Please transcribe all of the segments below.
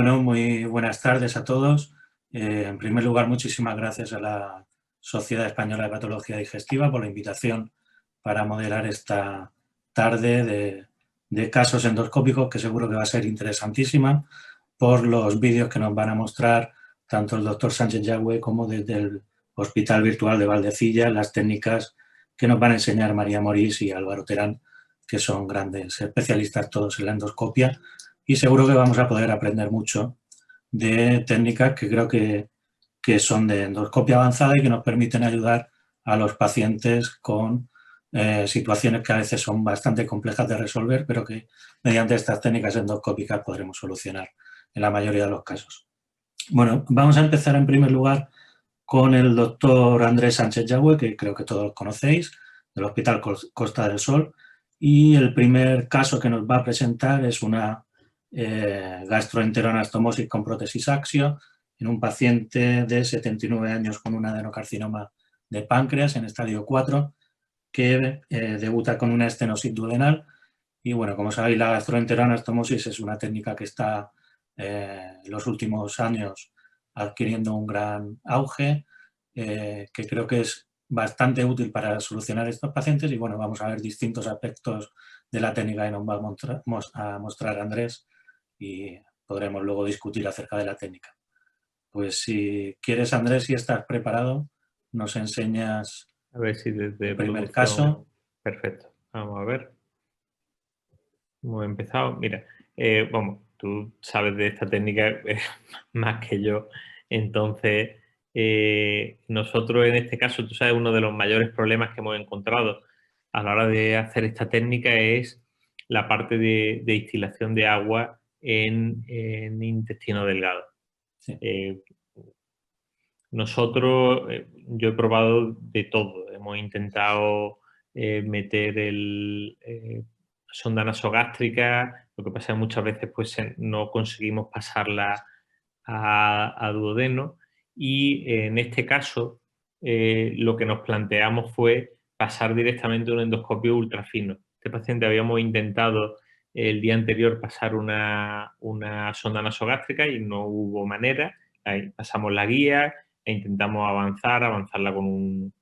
Bueno, muy buenas tardes a todos. En primer lugar, muchísimas gracias a la Sociedad Española de Patología Digestiva por la invitación para moderar esta tarde de casos endoscópicos, que seguro que va a ser interesantísima por los vídeos que nos van a mostrar tanto el doctor Sánchez Yagüe como desde el Hospital Virtual de Valdecilla, las técnicas que nos van a enseñar María Morís y Álvaro Terán, que son grandes especialistas todos en la endoscopia, y seguro que vamos a poder aprender mucho de técnicas que creo que son de endoscopia avanzada y que nos permiten ayudar a los pacientes con situaciones que a veces son bastante complejas de resolver, pero que mediante estas técnicas endoscópicas podremos solucionar en la mayoría de los casos. Bueno, vamos a empezar en primer lugar con el doctor Andrés Sánchez Yagüe, que creo que todos conocéis, del Hospital Costa del Sol, y el primer caso que nos va a presentar es una gastroenteroanastomosis con prótesis axio en un paciente de 79 años con un adenocarcinoma de páncreas en estadio 4 que debuta con una estenosis duodenal. Y bueno, como sabéis, la gastroenteroanastomosis es una técnica que está en los últimos años adquiriendo un gran auge, que creo que es bastante útil para solucionar estos pacientes. Y bueno, vamos a ver distintos aspectos de la técnica que nos va a mostrar Andrés y podremos luego discutir acerca de la técnica. Pues si quieres, Andrés, si estás preparado, nos enseñas a ver si desde el primer producción... caso. Perfecto. Vamos a ver. Hemos empezado. Mira, vamos, tú sabes de esta técnica más que yo. Entonces, nosotros en este caso, tú sabes, uno de los mayores problemas que hemos encontrado a la hora de hacer esta técnica es la parte de distilación de agua en intestino delgado. Sí. Nosotros, yo he probado de todo. Hemos intentado meter sonda nasogástrica, lo que pasa es que muchas veces pues, no conseguimos pasarla a duodeno, y en este caso lo que nos planteamos fue pasar directamente un endoscopio ultrafino. Este paciente habíamos intentado el día anterior pasar una sonda nasogástrica y no hubo manera. Ahí pasamos la guía e intentamos avanzarla con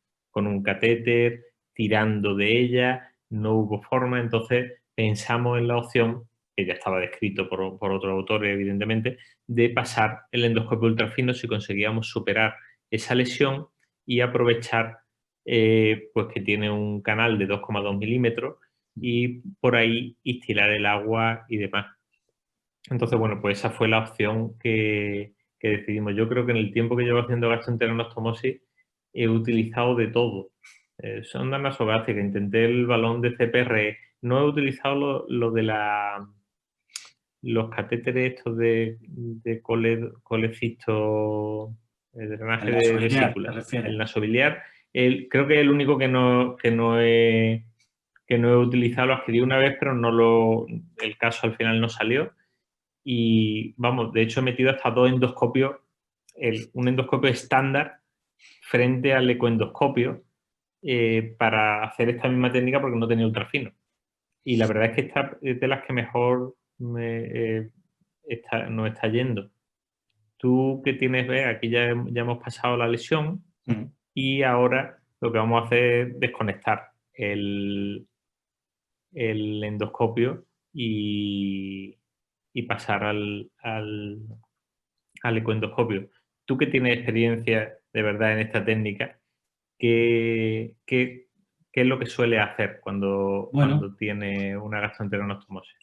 un catéter, tirando de ella, no hubo forma. Entonces pensamos en la opción, que ya estaba descrito por otros autores evidentemente, de pasar el endoscopio ultrafino si conseguíamos superar esa lesión y aprovechar pues que tiene un canal de 2,2 milímetros y por ahí instilar el agua y demás. Entonces, bueno, pues esa fue la opción que decidimos. Yo creo que en el tiempo que llevo haciendo gastroenteroanastomosis he utilizado de todo. Sonda nasogástrica, intenté el balón de CPR, no he utilizado lo de los catéteres estos de colecisto, el drenaje de vesícula, el nasobiliar. Creo que es el único que no he utilizado. Lo adquirí una vez, pero el caso al final no salió. Y vamos, de hecho he metido hasta 2 endoscopios, un endoscopio estándar frente al ecoendoscopio para hacer esta misma técnica porque no tenía ultrafino. Y la verdad es que esta es de las que mejor nos está yendo. Tú que tienes, aquí ya hemos pasado la lesión y ahora lo que vamos a hacer es desconectar el endoscopio y pasar al ecoendoscopio. Tú que tienes experiencia de verdad en esta técnica, ¿qué es lo que suele hacer cuando tiene una gastroenteroanastomosis?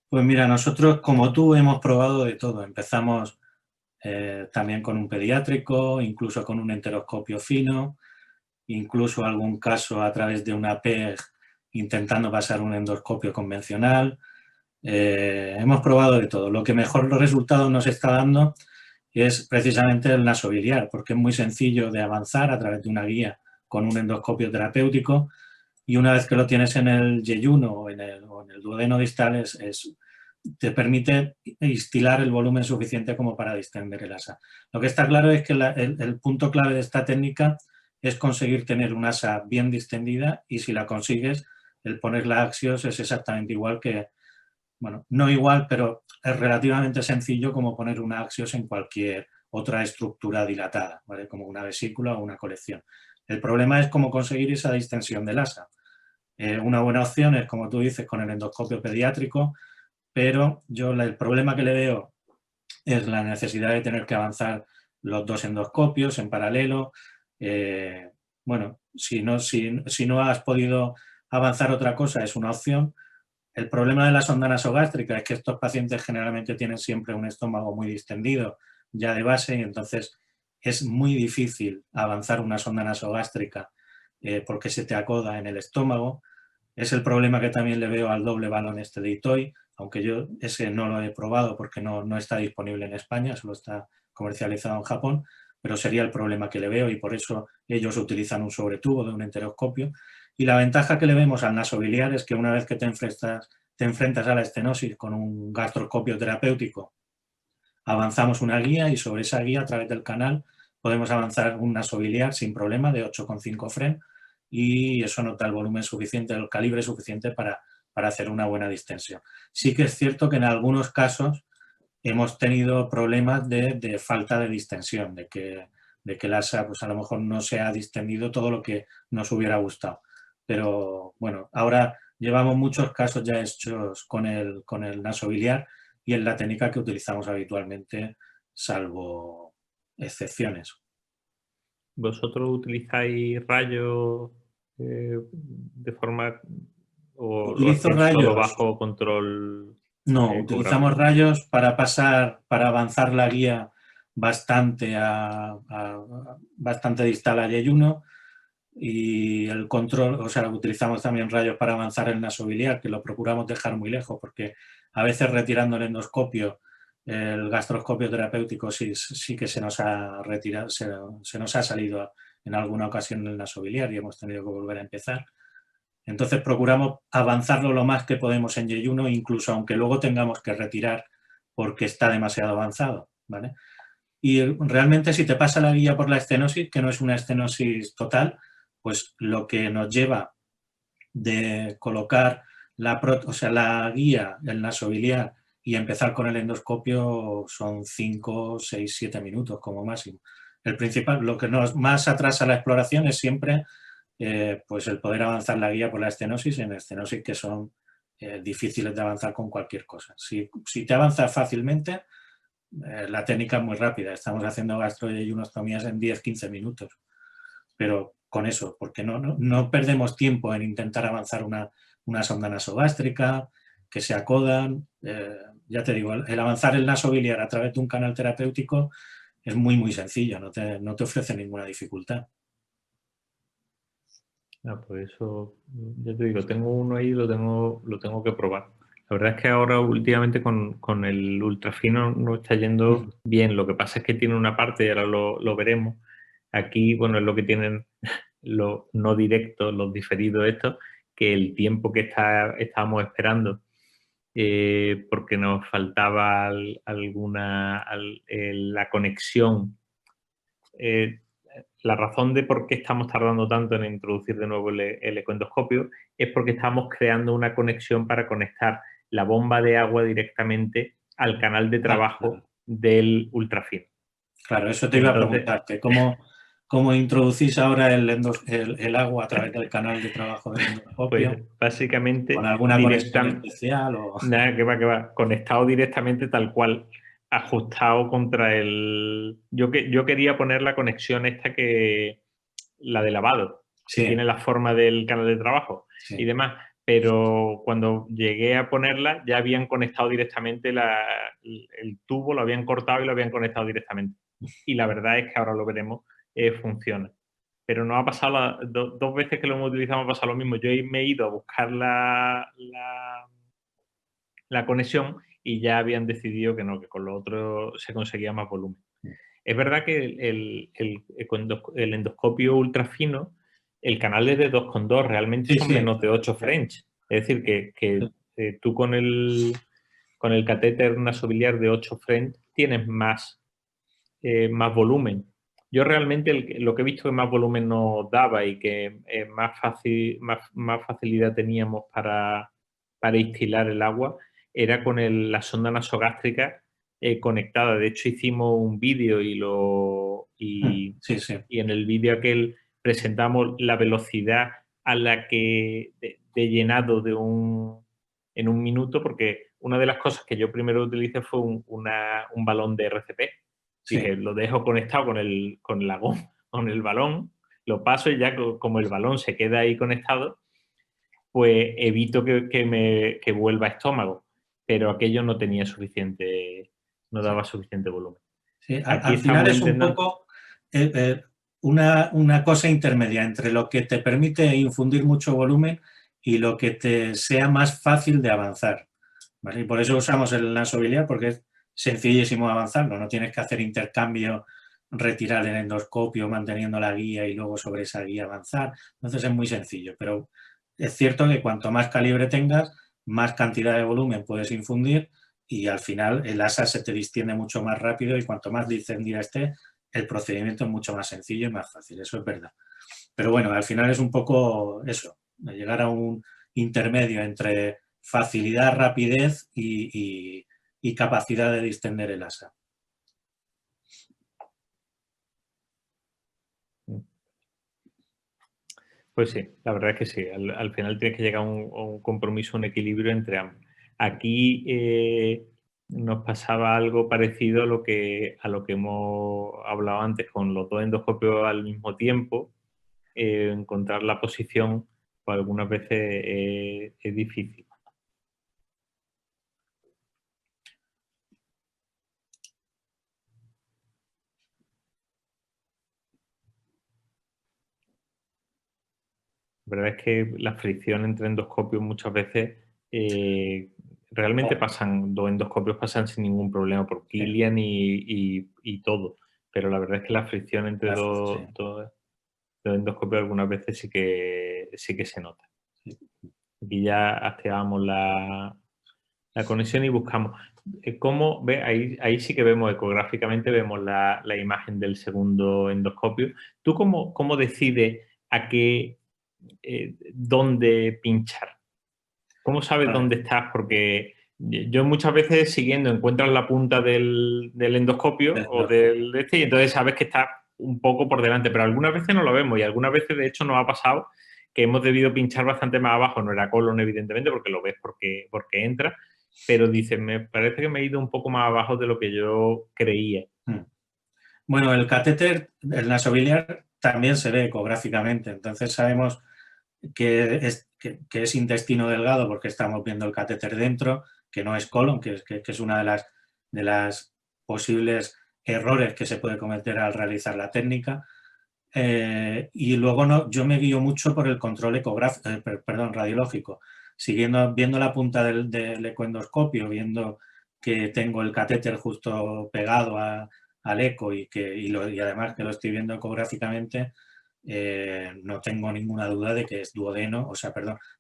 Pues mira, nosotros como tú hemos probado de todo. Empezamos también con un pediátrico, incluso con un enteroscopio fino, incluso algún caso a través de una PEG intentando pasar un endoscopio convencional. Hemos probado de todo. Lo que mejor los resultados nos está dando es precisamente el nasobiliar, porque es muy sencillo de avanzar a través de una guía con un endoscopio terapéutico, y una vez que lo tienes en el yeyuno o en el duodeno distal te permite instilar el volumen suficiente como para distender el asa. Lo que está claro es que el punto clave de esta técnica es conseguir tener un asa bien distendida, y si la consigues, el poner la axios es exactamente igual que, bueno, no igual, pero es relativamente sencillo como poner un axios en cualquier otra estructura dilatada, ¿vale? Como una vesícula o una colección. El problema es cómo conseguir esa distensión del asa. Una buena opción es, como tú dices, con el endoscopio pediátrico, pero yo el problema que le veo es la necesidad de tener que avanzar los dos endoscopios en paralelo. Bueno, si no has podido avanzar otra cosa, es una opción. El problema de la sonda nasogástrica es que estos pacientes generalmente tienen siempre un estómago muy distendido ya de base y entonces es muy difícil avanzar una sonda nasogástrica porque se te acoda en el estómago. Es el problema que también le veo al doble balón este de Itoy, aunque yo ese no lo he probado porque no está disponible en España, solo está comercializado en Japón, pero sería el problema que le veo y por eso ellos utilizan un sobretubo de un enteroscopio. Y la ventaja que le vemos al nasobiliar es que una vez que te enfrentas a la estenosis con un gastroscopio terapéutico, avanzamos una guía y sobre esa guía, a través del canal, podemos avanzar un nasobiliar sin problema de 8,5 Fren y eso nos da el volumen suficiente, el calibre suficiente para hacer una buena distensión. Sí que es cierto que en algunos casos hemos tenido problemas de falta de distensión, de que el asa pues a lo mejor no se ha distendido todo lo que nos hubiera gustado. Pero bueno, ahora llevamos muchos casos ya hechos con el nasobiliar y es la técnica que utilizamos habitualmente, salvo excepciones. ¿Vosotros utilizáis rayos de forma o lo Utilizo hacéis solo rayos. bajo control? No, utilizamos rayos para avanzar la guía bastante distal a Y1 y el control, o sea, utilizamos también rayos para avanzar el nasobiliar, que lo procuramos dejar muy lejos porque a veces retirando el endoscopio, el gastroscopio terapéutico sí que se nos ha retirado, se nos ha salido en alguna ocasión el nasobiliar y hemos tenido que volver a empezar. Entonces procuramos avanzarlo lo más que podemos en Y1, incluso aunque luego tengamos que retirar porque está demasiado avanzado, ¿vale? Y realmente si te pasa la guía por la estenosis, que no es una estenosis total, pues lo que nos lleva de colocar la guía, el nasobiliar y empezar con el endoscopio son 5, 6, 7 minutos como máximo. El principal, lo que nos más atrasa la exploración es siempre pues el poder avanzar la guía por la estenosis en estenosis que son difíciles de avanzar con cualquier cosa. Si te avanzas fácilmente, la técnica es muy rápida. Estamos haciendo gastroyeyunostomías en 10-15 minutos. Pero con eso, porque no perdemos tiempo en intentar avanzar una sonda nasogástrica, que se acodan. Ya te digo, el avanzar el nasobiliar a través de un canal terapéutico es muy, muy sencillo, no te ofrece ninguna dificultad. Pues eso, ya te digo, tengo uno ahí y lo tengo que probar. La verdad es que ahora últimamente con el ultrafino no está yendo bien. Lo que pasa es que tiene una parte, y ahora lo veremos. Aquí, bueno, es lo que tienen los no directos, los diferidos estos, que el tiempo que estábamos esperando, porque nos faltaba la conexión. La razón de por qué estamos tardando tanto en introducir de nuevo el ecoendoscopio es porque estamos creando una conexión para conectar la bomba de agua directamente al canal de trabajo del ultrafino. Claro, eso te iba a preguntarte. ¿Cómo introducís ahora el agua a través del canal de trabajo del endoscopio? Pues básicamente ¿Con alguna conexión especial? Nada, que va. Conectado directamente tal cual, ajustado contra el... Yo quería poner la conexión esta la de lavado, sí. Tiene la forma del canal de trabajo y demás, pero cuando llegué a ponerla ya habían conectado directamente el tubo, lo habían cortado y lo habían conectado directamente. Y la verdad es que ahora lo veremos, funciona. Pero no ha pasado, dos veces que lo hemos utilizado ha pasado lo mismo. Yo me he ido a buscar la conexión y ya habían decidido que no, que con lo otro se conseguía más volumen. Es verdad que el endoscopio ultrafino, el canal es de 2,2, realmente son menos de 8 French. Es decir, que tú con el catéter nasobiliar de 8 French tienes más volumen. Yo realmente lo que he visto que más volumen nos daba y que más facilidad teníamos para instilar el agua era con la sonda nasogástrica conectada. De hecho, hicimos un vídeo y en el vídeo aquel presentamos la velocidad a la que de llenado en un minuto, porque una de las cosas que yo primero utilicé fue un balón de RCP. Dije, lo dejo conectado con el balón, lo paso y ya como el balón se queda ahí conectado, pues evito que vuelva a estómago. Pero aquello no tenía no daba suficiente volumen. Sí, al final es un poco una cosa intermedia entre lo que te permite infundir mucho volumen y lo que te sea más fácil de avanzar, ¿vale? Y por eso usamos el nasobiliar, porque es sencillísimo avanzarlo, no tienes que hacer intercambio, retirar el endoscopio manteniendo la guía y luego sobre esa guía avanzar. Entonces es muy sencillo, pero es cierto que cuanto más calibre tengas, más cantidad de volumen puedes infundir y al final el asa se te distiende mucho más rápido y cuanto más distendida esté, el procedimiento es mucho más sencillo y más fácil, eso es verdad. Pero bueno, al final es un poco eso, llegar a un intermedio entre facilidad, rapidez y capacidad de distender el asa. Pues sí, la verdad es que sí. Al final tienes que llegar a un compromiso, un equilibrio entre ambos. Aquí nos pasaba algo parecido a lo que hemos hablado antes con los dos endoscopios al mismo tiempo. Encontrar la posición, pues algunas veces es difícil. La verdad es que la fricción entre endoscopios muchas veces realmente dos endoscopios pasan sin ningún problema por Kilian y todo, pero la verdad es que la fricción entre dos endoscopios algunas veces sí que se nota. Aquí ya activamos la conexión y buscamos. ¿Cómo ve? Ahí sí que vemos ecográficamente, vemos la imagen del segundo endoscopio. ¿Tú cómo decides dónde pinchar? ¿Cómo sabes dónde estás? Porque yo muchas veces siguiendo encuentras la punta del endoscopio o del y entonces sabes que está un poco por delante, pero algunas veces no lo vemos y algunas veces de hecho nos ha pasado que hemos debido pinchar bastante más abajo, no era colon evidentemente porque lo ves porque entra, pero dices, me parece que me he ido un poco más abajo de lo que yo creía. Bueno, el catéter, el nasobiliar, también se ve ecográficamente, entonces sabemos que es intestino delgado porque estamos viendo el catéter dentro, que no es colon, que es una de las posibles errores que se puede cometer al realizar la técnica. Y luego yo me guío mucho por el control radiológico, viendo la punta del ecoendoscopio, viendo que tengo el catéter justo pegado al eco y además que lo estoy viendo ecográficamente, no tengo ninguna duda de que es duodeno,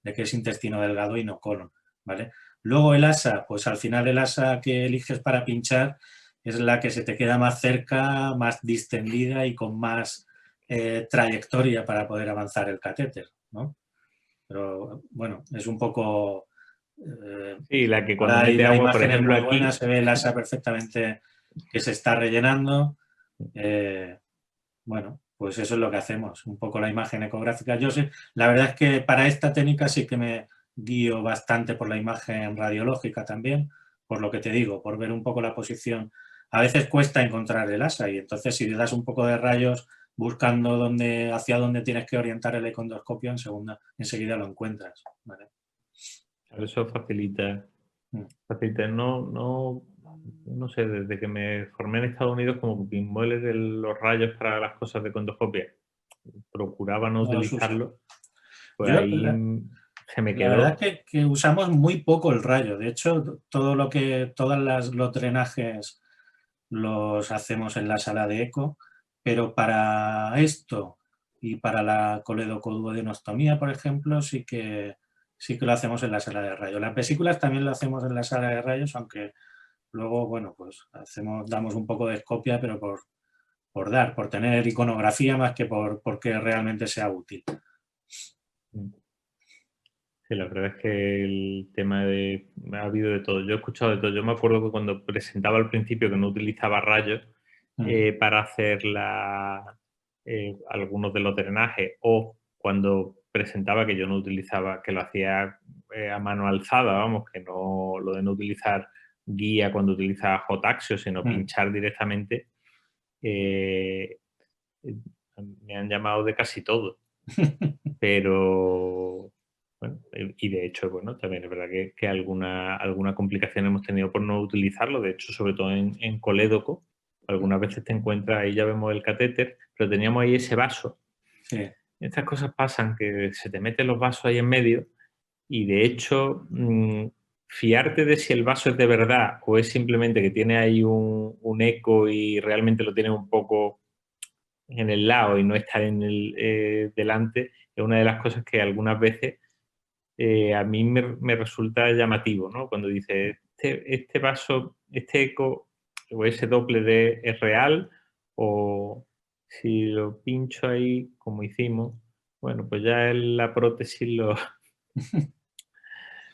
de que es intestino delgado y no colon, ¿vale? Luego el asa, pues al final el asa que eliges para pinchar es la que se te queda más cerca, más distendida y con más trayectoria para poder avanzar el catéter, ¿no? Pero bueno, es un poco... sí, la que cuando mete agua, por ejemplo, es muy buena, se ve el asa perfectamente que se está rellenando. Bueno, pues eso es lo que hacemos, un poco la imagen ecográfica. Yo sé, la verdad es que para esta técnica sí que me guío bastante por la imagen radiológica también, por lo que te digo, por ver un poco la posición. A veces cuesta encontrar el asa y entonces si le das un poco de rayos buscando hacia dónde tienes que orientar el econdoscopio, enseguida lo encuentras, ¿vale? Eso facilita. No sé, desde que me formé en Estados Unidos, como que mis muebles de los rayos para las cosas de condoscopia procuraba no utilizarlo, pues ahí se me quedó. La verdad es que usamos muy poco el rayo. De hecho, los drenajes los hacemos en la sala de eco, pero para esto y para la coledocoduodenostomía, por ejemplo, sí que lo hacemos en la sala de rayos. Las vesículas también lo hacemos en la sala de rayos, aunque luego, bueno, pues damos un poco de escopia, pero por tener iconografía más que porque realmente sea útil. Sí, la verdad es que el tema ha habido de todo. Yo he escuchado de todo. Yo me acuerdo que cuando presentaba al principio que no utilizaba rayos para hacer algunos de los drenajes, o cuando presentaba que yo no utilizaba, que lo hacía a mano alzada, vamos, que no lo de no utilizar guía cuando utilizaba Hotaxio, sino pinchar directamente, me han llamado de casi todo. Pero, bueno, y de hecho, bueno, también es verdad que alguna complicación hemos tenido por no utilizarlo. De hecho, sobre todo en colédoco, algunas veces te encuentras, ahí ya vemos el catéter, pero teníamos ahí ese vaso. Sí. Estas cosas pasan, que se te meten los vasos ahí en medio y, de hecho, fiarte de si el vaso es de verdad o es simplemente que tiene ahí un eco y realmente lo tiene un poco en el lado y no está en el delante, es una de las cosas que algunas veces a mí me resulta llamativo, ¿no? Cuando dice, este vaso, este eco o ese doble D es real, o si lo pincho ahí, como hicimos, bueno, pues ya la prótesis lo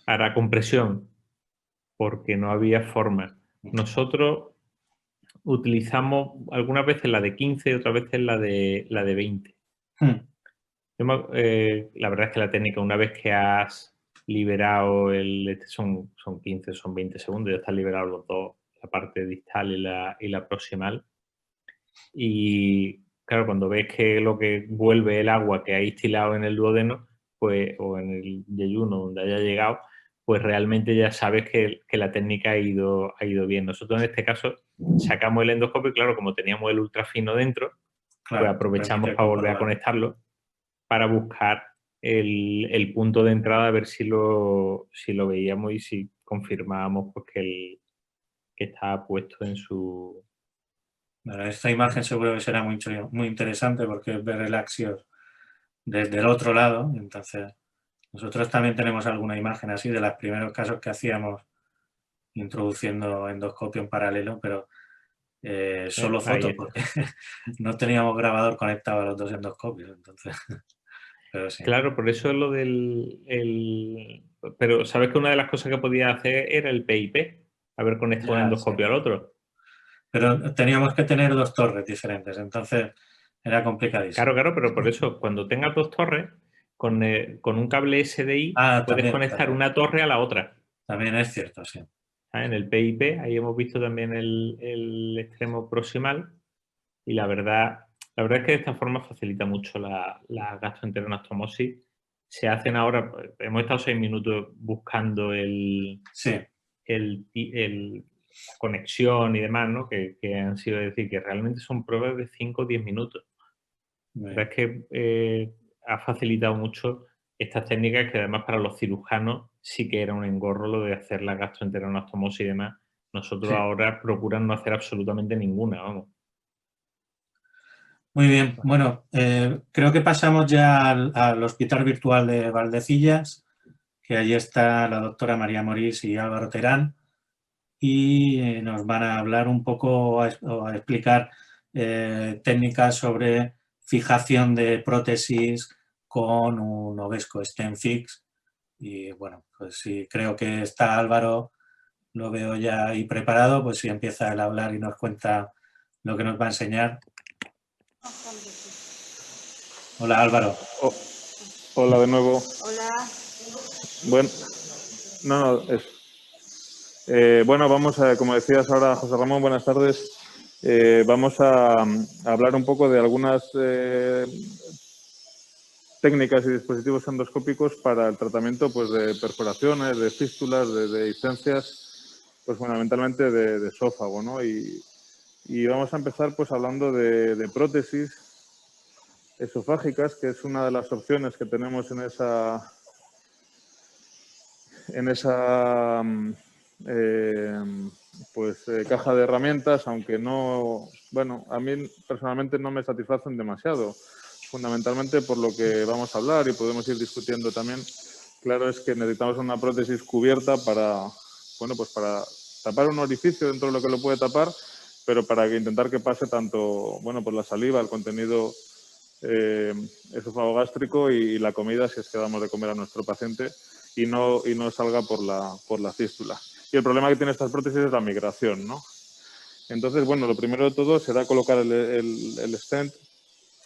hará compresión, porque no había forma. Nosotros utilizamos algunas veces la de 15 y otras veces la de 20. La verdad es que la técnica, una vez que has liberado son 15, son 20 segundos, ya están liberados los dos, la parte distal y la proximal. Y claro, cuando ves que lo que vuelve el agua que ha instilado en el duodeno, pues, o en el yeyuno donde haya llegado, pues realmente ya sabes que la técnica ha ido bien. Nosotros en este caso sacamos el endoscopio y, claro, como teníamos el ultrafino dentro, pues aprovechamos para volver a conectarlo para buscar el punto de entrada, a ver si lo veíamos y si confirmábamos pues, que estaba puesto en su... Bueno, esta imagen seguro que será muy interesante porque es ver el Axios desde el otro lado. Entonces, nosotros también tenemos alguna imagen así de los primeros casos que hacíamos introduciendo endoscopio en paralelo, pero solo fotos porque no teníamos grabador conectado a los dos endoscopios. Entonces, pero sí. Claro, por eso es lo Pero ¿sabes que una de las cosas que podía hacer era el PIP? Haber conectado un endoscopio al otro. Pero teníamos que tener dos torres diferentes, entonces era complicadísimo. Claro, pero por eso, cuando tengas dos torres, con un cable SDI puedes conectar una torre a la otra. También es cierto, sí. En el PIP, ahí hemos visto también el extremo proximal y la verdad es que de esta forma facilita mucho la gastroenteroanastomosis. Se hacen ahora, hemos estado 6 minutos buscando la conexión y demás, ¿no? Que han sido, decir, que realmente son pruebas de 5 o 10 minutos. La verdad es que ha facilitado mucho estas técnicas, que además para los cirujanos sí que era un engorro lo de hacer la gastroenteroanastomosis y demás. Nosotros ahora procuran no hacer absolutamente ninguna, vamos. Muy bien, bueno, creo que pasamos ya al Hospital Virtual de Valdecillas, que allí está la doctora María Morís y Álvaro Terán, y nos van a hablar un poco o a explicar técnicas sobre fijación de prótesis con un Ovesco StemFix. Y bueno, pues sí, creo que está Álvaro, lo veo ya ahí preparado, pues si empieza él a hablar y nos cuenta lo que nos va a enseñar. Hola, Álvaro. Hola de nuevo. Hola. Bueno, bueno, vamos a, como decías ahora, José Ramón, buenas tardes. Vamos a hablar un poco de algunas técnicas y dispositivos endoscópicos para el tratamiento pues, de perforaciones, de fístulas, de discencias, pues fundamentalmente de esófago, ¿no? Y vamos a empezar pues hablando de prótesis esofágicas, que es una de las opciones que tenemos en esa caja de herramientas, aunque no, bueno, a mí personalmente no me satisfacen demasiado, fundamentalmente por lo que vamos a hablar y podemos ir discutiendo también. Claro, es que necesitamos una prótesis cubierta para, bueno, pues para tapar un orificio dentro de lo que lo puede tapar, pero para intentar que pase tanto, bueno, pues la saliva, el contenido esófago gástrico y la comida, si es que damos de comer a nuestro paciente, y no salga por la fístula. Y el problema que tiene estas prótesis es la migración, ¿no? Entonces, bueno, lo primero de todo será colocar el stent,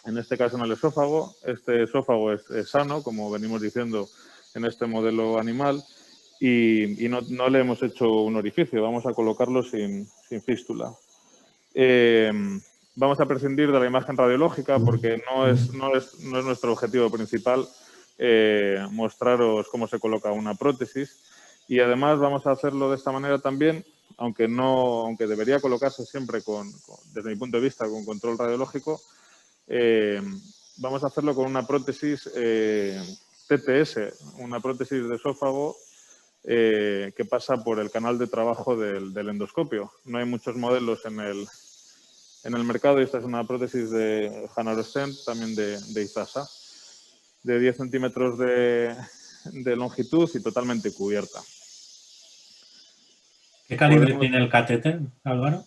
en este caso en el esófago. Este esófago es sano, como venimos diciendo en este modelo animal, y no le hemos hecho un orificio, vamos a colocarlo sin fístula. Vamos a prescindir de la imagen radiológica porque no es nuestro objetivo principal mostraros cómo se coloca una prótesis, y además vamos a hacerlo de esta manera también, aunque debería colocarse siempre desde mi punto de vista con control radiológico. Vamos a hacerlo con una prótesis TTS, una prótesis de esófago que pasa por el canal de trabajo del endoscopio. No hay muchos modelos en el mercado, y esta es una prótesis de Hanaro Stent, también de Izasa, de 10 centímetros de longitud y totalmente cubierta. ¿Qué calibre tiene el catéter, Álvaro?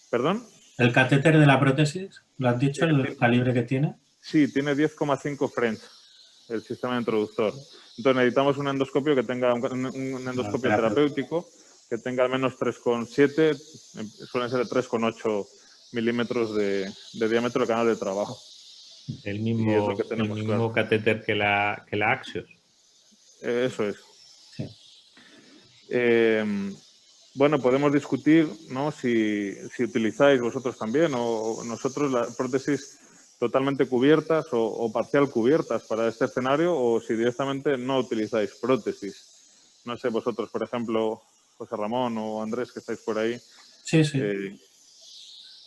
¿Perdón? ¿El catéter de la prótesis? ¿Lo has dicho, el calibre que tiene? Sí, tiene 10,5 French, el sistema introductor. Entonces necesitamos un endoscopio que tenga un endoscopio terapéutico que tenga al menos 3,7, suelen ser 3,8 milímetros de diámetro de canal de trabajo. El mismo catéter que la Axios. Eso es. Sí. Bueno, podemos discutir, ¿no?, si utilizáis vosotros también o nosotros las prótesis totalmente cubiertas o parcial cubiertas para este escenario, o si directamente no utilizáis prótesis. No sé, vosotros, por ejemplo, José Ramón o Andrés, que estáis por ahí. Sí, sí.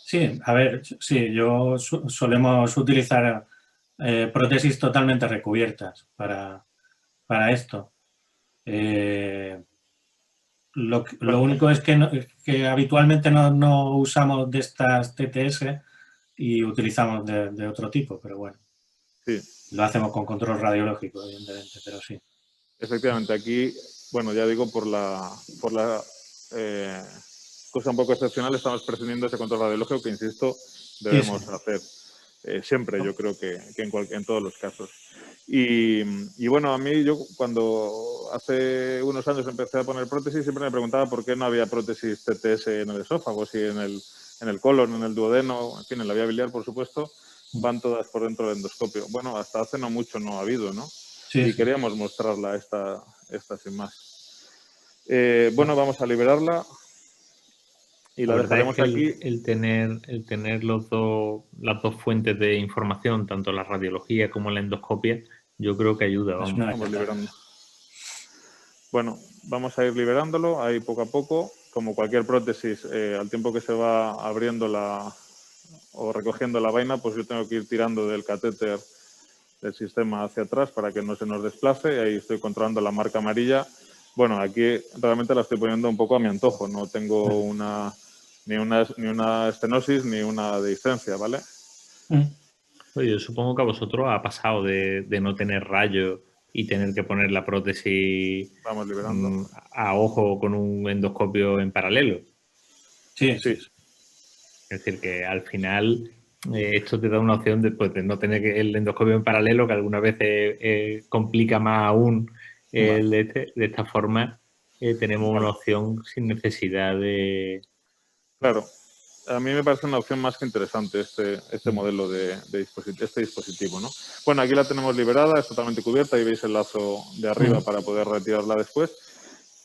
Sí, a ver, sí, solemos utilizar prótesis totalmente recubiertas para esto. Lo único es que habitualmente no usamos de estas TTS y utilizamos de otro tipo, pero bueno. Sí. Lo hacemos con control radiológico, evidentemente, pero sí. Efectivamente, aquí, bueno, ya digo, por la cosa un poco excepcional, estamos prescindiendo ese control radiológico que, insisto, debemos hacer siempre, yo creo que en todos los casos. Y bueno, a mí, yo cuando hace unos años empecé a poner prótesis, siempre me preguntaba por qué no había prótesis TTS en el esófago, si en el colon, en el duodeno, en fin, en la vía biliar, por supuesto, van todas por dentro del endoscopio. Bueno, hasta hace no mucho no ha habido, ¿no? Sí, y queríamos mostrarla esta sin más. Bueno, vamos a liberarla y la dejaremos aquí. El tener las dos fuentes de información, tanto la radiología como la endoscopia, yo creo que ayuda. Vamos liberando. Bueno, vamos a ir liberándolo ahí poco a poco. Como cualquier prótesis, al tiempo que se va abriendo o recogiendo la vaina, pues yo tengo que ir tirando del catéter del sistema hacia atrás para que no se nos desplace. Ahí estoy controlando la marca amarilla. Bueno, aquí realmente la estoy poniendo un poco a mi antojo. No tengo ni una estenosis ni una dehiscencia, ¿vale? Oye, yo supongo que a vosotros ha pasado de no tener rayo y tener que poner la prótesis a ojo con un endoscopio en paralelo. Sí, sí. Es decir, que al final esto te da una opción de no tener el endoscopio en paralelo, que algunas veces complica más aún. De esta forma tenemos una opción sin necesidad de... Claro. A mí me parece una opción más que interesante este modelo de dispositivo, ¿no? Bueno, aquí la tenemos liberada, es totalmente cubierta, y veis el lazo de arriba para poder retirarla después.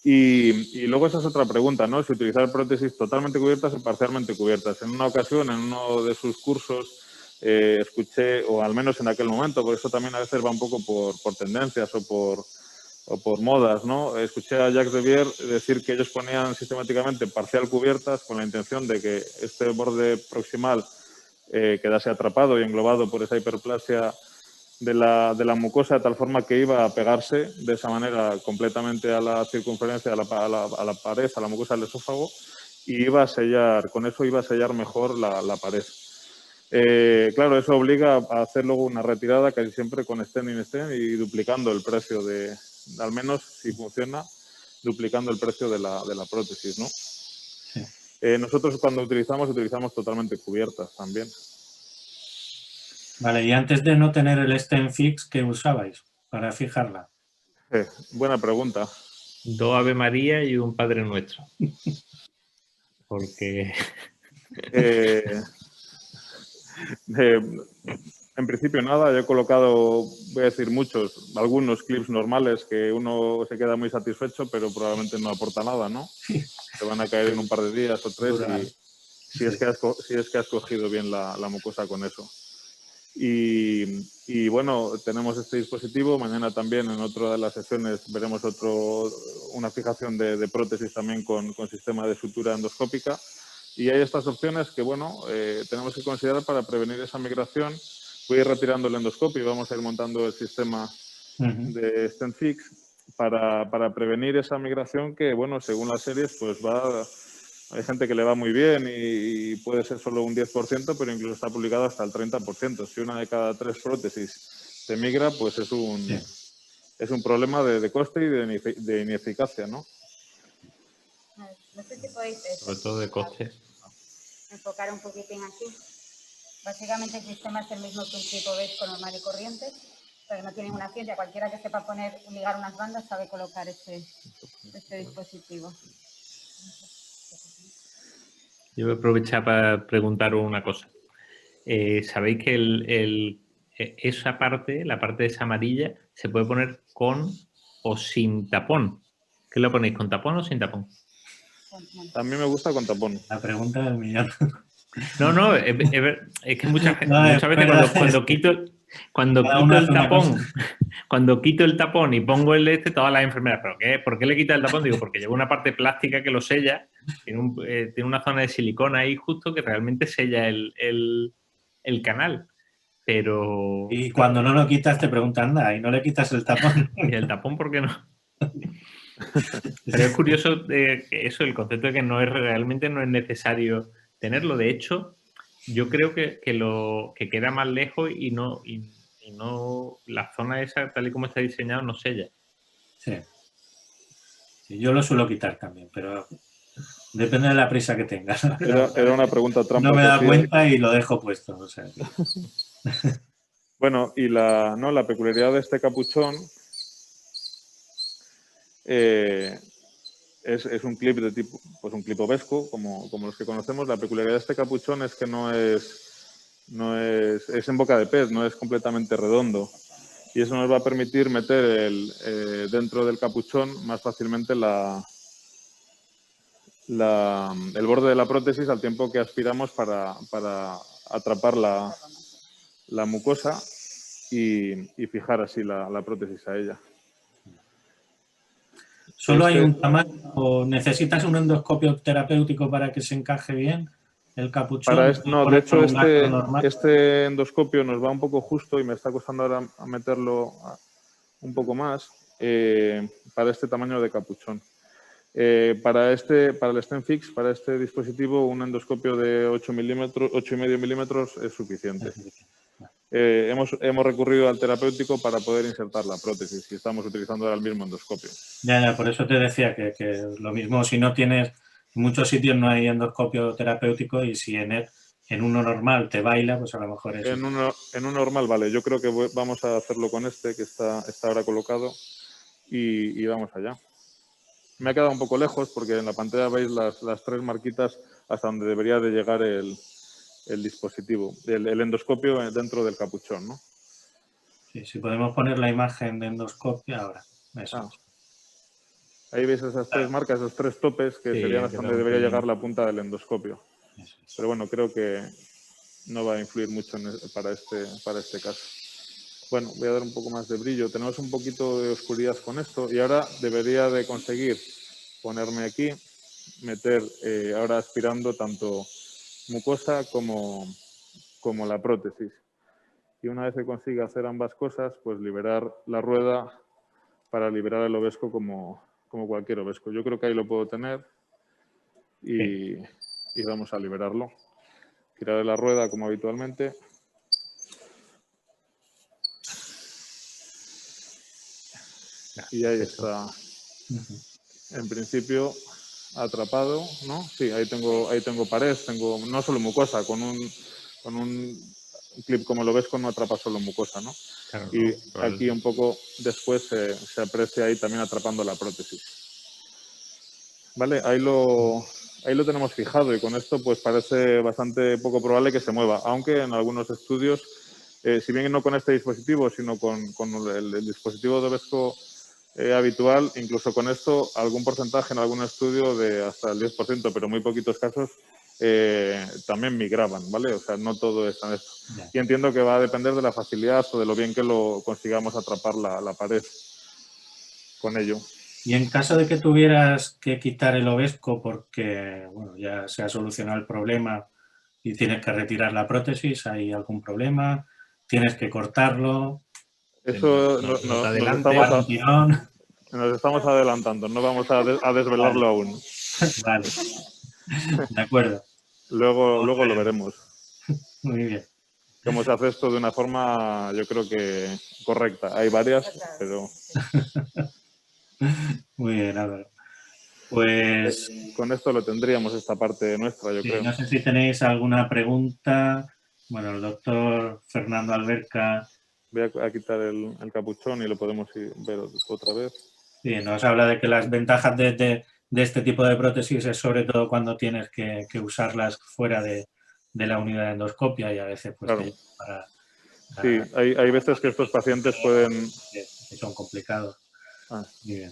Y luego esa es otra pregunta, ¿no? Si utilizar prótesis totalmente cubiertas o parcialmente cubiertas. En una ocasión, en uno de sus cursos, escuché, o al menos en aquel momento, porque eso también a veces va un poco por tendencias o por modas, ¿no? Escuché a Jacques de Vier decir que ellos ponían sistemáticamente parcial cubiertas con la intención de que este borde proximal quedase atrapado y englobado por esa hiperplasia de la mucosa, de tal forma que iba a pegarse de esa manera completamente a la circunferencia, a la pared, a la mucosa del esófago, y iba a sellar, con eso iba a sellar mejor la pared. Claro, eso obliga a hacer luego una retirada casi siempre con stent y duplicando el precio al menos si funciona, duplicando el precio de la prótesis, ¿no? Sí. Nosotros cuando utilizamos totalmente cubiertas también. Vale, y antes de no tener el stent fix, ¿qué usabais para fijarla? Buena pregunta. 2 Ave María y un Padre Nuestro. Porque... En principio nada, yo he colocado, voy a decir algunos clips normales que uno se queda muy satisfecho, pero probablemente no aporta nada, ¿no? Te van a caer en un par de días o 3 y si es que has cogido bien la mucosa con eso. Y bueno, tenemos este dispositivo. Mañana también en otra de las sesiones veremos una fijación de prótesis también con sistema de sutura endoscópica. Y hay estas opciones que, bueno, tenemos que considerar para prevenir esa migración. Voy a ir retirando el endoscopio y vamos a ir montando el sistema de StenFix para prevenir esa migración que, bueno, según las series, pues hay gente que le va muy bien y puede ser solo un 10%, pero incluso está publicado hasta el 30%. Si una de cada 3 prótesis se migra, pues es un problema de coste y de ineficacia, ¿no? No sé si podéis sobre todo de coste. enfocar un poquitín aquí. Básicamente el sistema es el mismo que un clipovesco normal y corriente, pero no tiene una ciencia. Cualquiera que sepa ligar unas bandas sabe colocar este dispositivo. Yo voy a aprovechar para preguntaros una cosa. Sabéis que esa parte, la parte de esa amarilla, se puede poner con o sin tapón. ¿Qué lo ponéis, con tapón o sin tapón? A mí me gusta con tapón. La pregunta del millón. No, es que muchas veces cuando quito el tapón, cuando quito el tapón y pongo todas las enfermeras, ¿pero qué? ¿Por qué le quita el tapón? Digo, porque lleva una parte plástica que lo sella, tiene una zona de silicona ahí justo que realmente sella el canal. Pero... Y cuando no lo quitas te preguntan, anda, y no le quitas el tapón. ¿Y el tapón por qué no? Pero es curioso eso, el concepto de que realmente no es necesario tenerlo. De hecho, yo creo que queda más lejos y no la zona esa, tal y como está diseñado, no sella. Sí. Yo lo suelo quitar también, pero depende de la prisa que tengas. Era una pregunta trampa. No me da cuenta y lo dejo puesto. O sea. Bueno, y la peculiaridad de este capuchón es un clip de tipo, pues un clipovesco, como los que conocemos. La peculiaridad de este capuchón es que es en boca de pez, no es completamente redondo. Y eso nos va a permitir meter dentro del capuchón más fácilmente el borde de la prótesis al tiempo que aspiramos para atrapar la mucosa y fijar así la prótesis a ella. ¿Solo hay un tamaño o necesitas un endoscopio terapéutico para que se encaje bien el capuchón? No, de hecho este endoscopio nos va un poco justo y me está costando ahora meterlo un poco más para este tamaño de capuchón. Para el StenFix, para este dispositivo, un endoscopio de 8,5 milímetros es suficiente. Hemos recurrido al terapéutico para poder insertar la prótesis y estamos utilizando ahora el mismo endoscopio. Ya, por eso te decía que lo mismo, si no tienes, en muchos sitios no hay endoscopio terapéutico y si en uno normal te baila, pues a lo mejor es... En uno normal, vale. Yo creo que vamos a hacerlo con este que está ahora colocado y vamos allá. Me ha quedado un poco lejos porque en la pantalla veis las 3 marquitas hasta donde debería de llegar el dispositivo, el endoscopio dentro del capuchón, ¿no? Sí, si podemos poner la imagen de endoscopio ahora. Eso. Ahí veis esas 3 marcas, esos 3 topes que serían hasta donde debería llegar la punta del endoscopio. Pero bueno, creo que no va a influir mucho para este caso. Bueno, voy a dar un poco más de brillo. Tenemos un poquito de oscuridad con esto y ahora debería de conseguir ponerme aquí, meter ahora aspirando tanto mucosa como la prótesis. Y una vez que consiga hacer ambas cosas, pues liberar la rueda para liberar el ovesco como cualquier ovesco. Yo creo que ahí lo puedo tener y vamos a liberarlo. Tiraré la rueda como habitualmente. Y ahí está. En principio atrapado, ¿no? Sí, ahí tengo pared, tengo no solo mucosa, con un clip como el Ovesco no atrapa solo mucosa, ¿no? Claro, Y no, aquí un poco después se aprecia ahí también atrapando la prótesis. Vale, ahí lo tenemos fijado y con esto pues parece bastante poco probable que se mueva, aunque en algunos estudios, si bien no con este dispositivo, sino con el dispositivo de Ovesco habitual, incluso con esto, algún porcentaje en algún estudio de hasta el 10%, pero muy poquitos casos, también migraban, ¿vale? O sea, no todo es tan esto. Y entiendo que va a depender de la facilidad o de lo bien que lo consigamos atrapar la pared con ello. Y en caso de que tuvieras que quitar el Ovesco porque bueno, ya se ha solucionado el problema y tienes que retirar la prótesis, ¿hay algún problema? ¿Tienes que cortarlo? Eso no te adelantes. nos estamos adelantando, no vamos a desvelarlo aún. Vale, de acuerdo. Luego lo veremos. Muy bien. Cómo se hace esto de una forma, yo creo que correcta. Hay varias, pero... Muy bien, Álvaro. Pues con esto lo tendríamos esta parte nuestra, yo creo. no sé si tenéis alguna pregunta. Bueno, el doctor Fernando Alberca Voy a quitar el capuchón y lo podemos ver otra vez. sí, nos habla de que las ventajas de este tipo de prótesis es sobre todo cuando tienes que usarlas fuera de la unidad de endoscopia y a veces pues Claro. para sí, hay veces que estos pacientes pueden... que son complicados. Ah. Muy bien.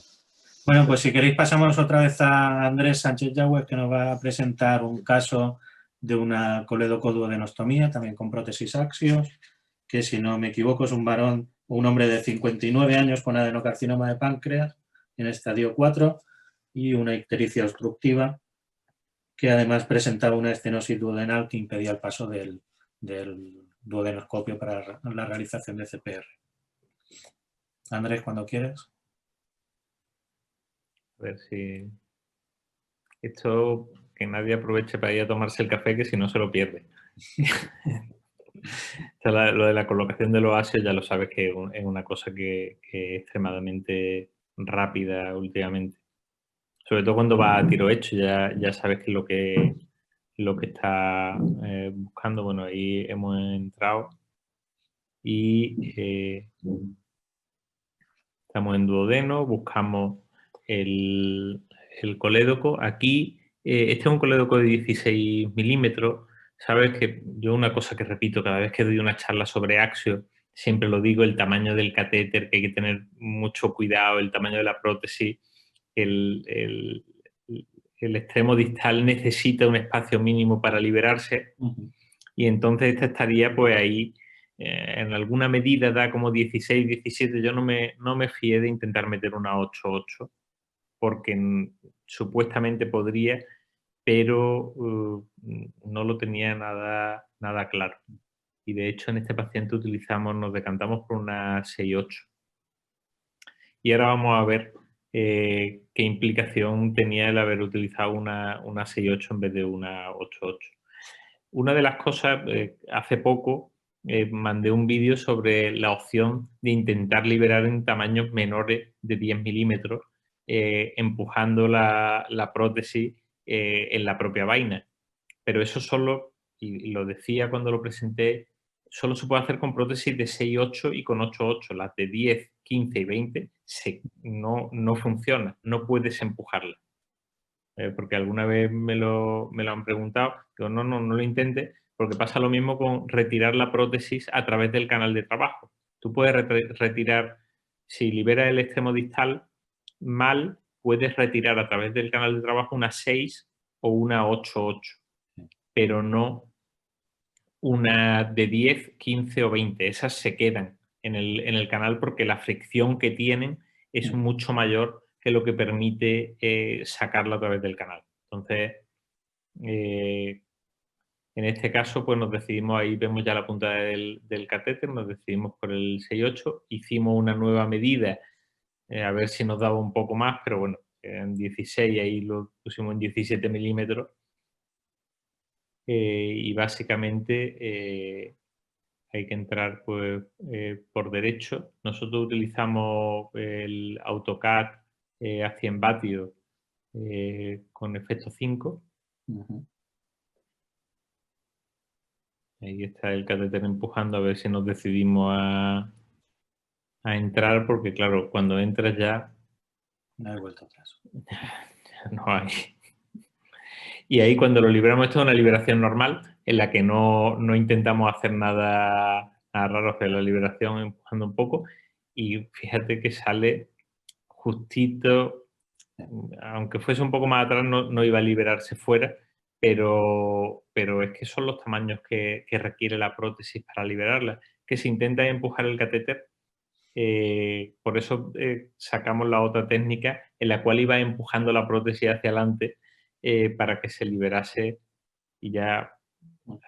Bueno, pues si queréis pasamos otra vez a Andrés Sánchez Yagüez, que nos va a presentar un caso de una coledocoduodenostomía, también con prótesis axios, que si no me equivoco es un varón, un hombre de 59 años con adenocarcinoma de páncreas en estadio 4 y una ictericia obstructiva, que además presentaba una estenosis duodenal que impedía el paso del duodenoscopio para la realización de CPR. Andrés, cuando quieras. A ver si... Esto, que nadie aproveche para ir a tomarse el café, que si no se lo pierde. Lo de la colocación de los asios ya lo sabes que es una cosa que es extremadamente rápida últimamente. Sobre todo cuando va a tiro hecho, ya sabes que lo que está buscando. Bueno, ahí hemos entrado y estamos en duodeno, buscamos el colédoco. Aquí, este es un colédoco de 16 milímetros. Sabes que yo una cosa que repito cada vez que doy una charla sobre axio, siempre lo digo, el tamaño del catéter, que hay que tener mucho cuidado, el tamaño de la prótesis, el extremo distal necesita un espacio mínimo para liberarse y entonces esta estaría pues ahí, en alguna medida da como 16, 17, yo no me fié de intentar meter una 8.8 porque supuestamente podría, pero no lo tenía nada claro. Y de hecho en este paciente nos decantamos por una 6.8. Y ahora vamos a ver qué implicación tenía el haber utilizado una 6.8 en vez de una 8.8. Una de las cosas, hace poco mandé un vídeo sobre la opción de intentar liberar en tamaños menores de 10 milímetros, empujando la prótesis en la propia vaina. Pero eso solo, y lo decía cuando lo presenté, solo se puede hacer con prótesis de 6.8 y con 8.8. Las de 10, 15 y 20 no funciona, no puedes empujarla. Porque alguna vez me lo han preguntado. Digo, no lo intentes, porque pasa lo mismo con retirar la prótesis a través del canal de trabajo. Tú puedes retirar, si liberas el extremo distal mal, puedes retirar a través del canal de trabajo una 6 o una 8.8, pero no una de 10, 15 o 20. Esas se quedan en el canal porque la fricción que tienen es mucho mayor que lo que permite sacarla a través del canal. Entonces, en este caso, pues nos decidimos, ahí vemos ya la punta del catéter, nos decidimos por el 6.8, hicimos una nueva medida, a ver si nos daba un poco más, pero bueno, en 16, ahí lo pusimos en 17 milímetros. Y básicamente hay que entrar pues, por derecho. Nosotros utilizamos el AutoCAD a 100 vatios con efecto 5. Ahí está el catéter empujando a ver si nos decidimos a entrar, porque claro, cuando entras ya No hay vuelta atrás. no hay. Y ahí cuando lo liberamos, esto es una liberación normal, en la que no intentamos hacer nada raro, hacer la liberación empujando un poco, y fíjate que sale justito, aunque fuese un poco más atrás, no iba a liberarse fuera, pero es que son los tamaños que requiere la prótesis para liberarla, que si intenta empujar el catéter, por eso sacamos la otra técnica en la cual iba empujando la prótesis hacia adelante para que se liberase, y ya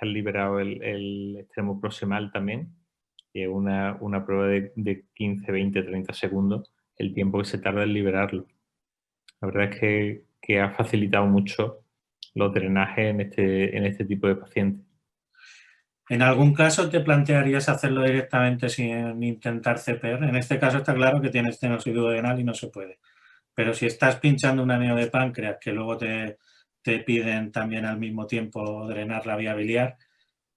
has liberado el extremo proximal también, que es una prueba de 15, 20, 30 segundos, el tiempo que se tarda en liberarlo. La verdad es que ha facilitado mucho los drenajes en este tipo de pacientes. ¿En algún caso te plantearías hacerlo directamente sin intentar CPR? En este caso está claro que tienes estenosis duodenal y no se puede. Pero si estás pinchando un aneo de páncreas que luego te piden también al mismo tiempo drenar la vía biliar,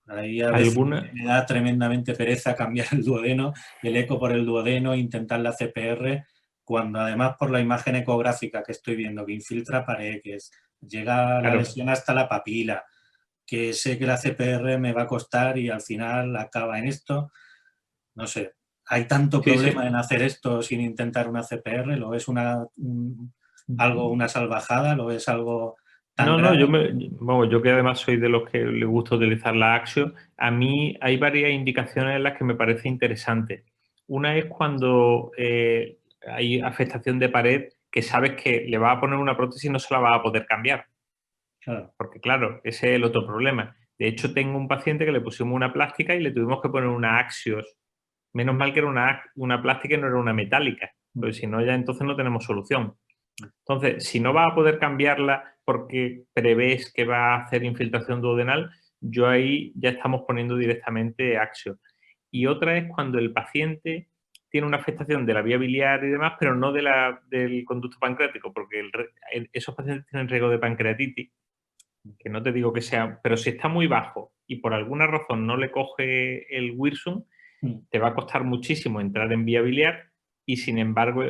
ahí a veces me da tremendamente pereza cambiar el duodeno, el eco por el duodeno, intentar la CPR, cuando además por la imagen ecográfica que estoy viendo que infiltra pared, que llega la lesión hasta la papila, que sé que la CPR me va a costar y al final acaba en esto. No sé, hay tanto problema en hacer esto sin intentar una CPR. ¿Lo ves una salvajada? ¿Lo ves algo tan grave? Yo que además soy de los que le gusta utilizar la Axio, a mí hay varias indicaciones en las que me parece interesante. Una es cuando hay afectación de pared, que sabes que le va a poner una prótesis y no se la va a poder cambiar. Claro. Porque claro, ese es el otro problema. De hecho, tengo un paciente que le pusimos una plástica y le tuvimos que poner una Axios. Menos mal que era una plástica y no era una metálica, porque si no ya entonces no tenemos solución. Entonces, si no vas a poder cambiarla porque prevés que va a hacer infiltración duodenal, yo ahí ya estamos poniendo directamente Axio. Y otra es cuando el paciente tiene una afectación de la vía biliar y demás, pero no del conducto pancreático, porque esos pacientes tienen riesgo de pancreatitis, que no te digo que sea, pero si está muy bajo y por alguna razón no le coge el Wirsum, te va a costar muchísimo entrar en vía biliar y sin embargo,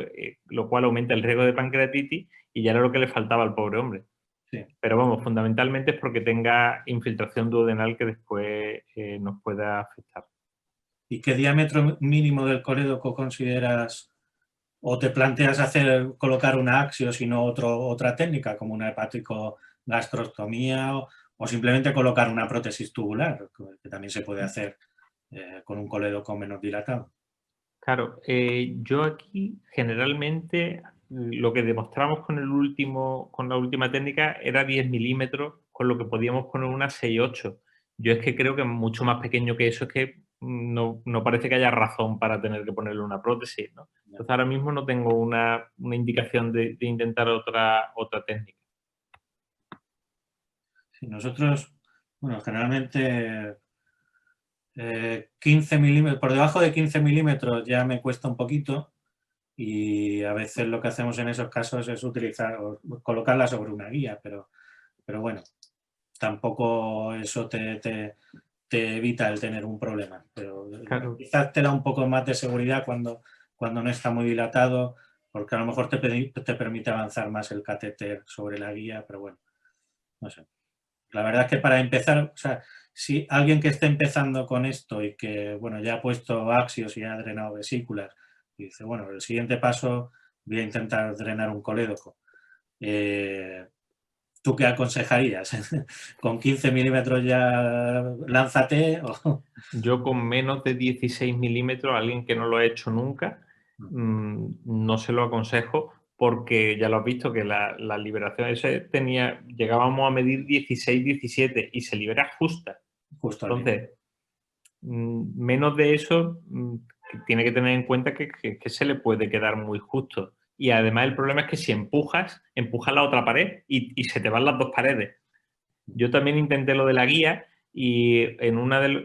lo cual aumenta el riesgo de pancreatitis y ya era lo que le faltaba al pobre hombre. Sí. Pero vamos, fundamentalmente es porque tenga infiltración duodenal que después nos pueda afectar. ¿Y qué diámetro mínimo del colédoco consideras o te planteas colocar una Axio y no otra técnica como una hepático-gastrostomía o simplemente colocar una prótesis tubular, que también se puede hacer con un colédoco menos dilatado? Claro, yo aquí generalmente lo que demostramos con la última técnica era 10 milímetros, con lo que podíamos poner una 6-8. Yo es que creo que mucho más pequeño que eso es que no parece que haya razón para tener que ponerle una prótesis, ¿no? Entonces ahora mismo no tengo una indicación de intentar otra técnica. Sí, nosotros, bueno, generalmente 15 milímetros, por debajo de 15 milímetros ya me cuesta un poquito y a veces lo que hacemos en esos casos es colocarla sobre una guía, pero bueno, tampoco eso te evita el tener un problema, pero Claro. quizás te da un poco más de seguridad cuando no está muy dilatado, porque a lo mejor te permite avanzar más el catéter sobre la guía, pero bueno, no sé. La verdad es que para empezar, o sea, si alguien que esté empezando con esto y que, bueno, ya ha puesto axios y ha drenado vesículas, y dice, bueno, el siguiente paso voy a intentar drenar un colédoco. ¿Tú qué aconsejarías? ¿Con 15 milímetros ya lánzate? ¿O? Yo con menos de 16 milímetros, alguien que no lo ha hecho nunca, no se lo aconsejo porque ya lo has visto que la liberación llegábamos a medir 16, 17 y se libera justa. Justo. Entonces, menos de eso tiene que tener en cuenta que se le puede quedar muy justo. Y además el problema es que si empujas la otra pared y se te van las dos paredes. Yo también intenté lo de la guía y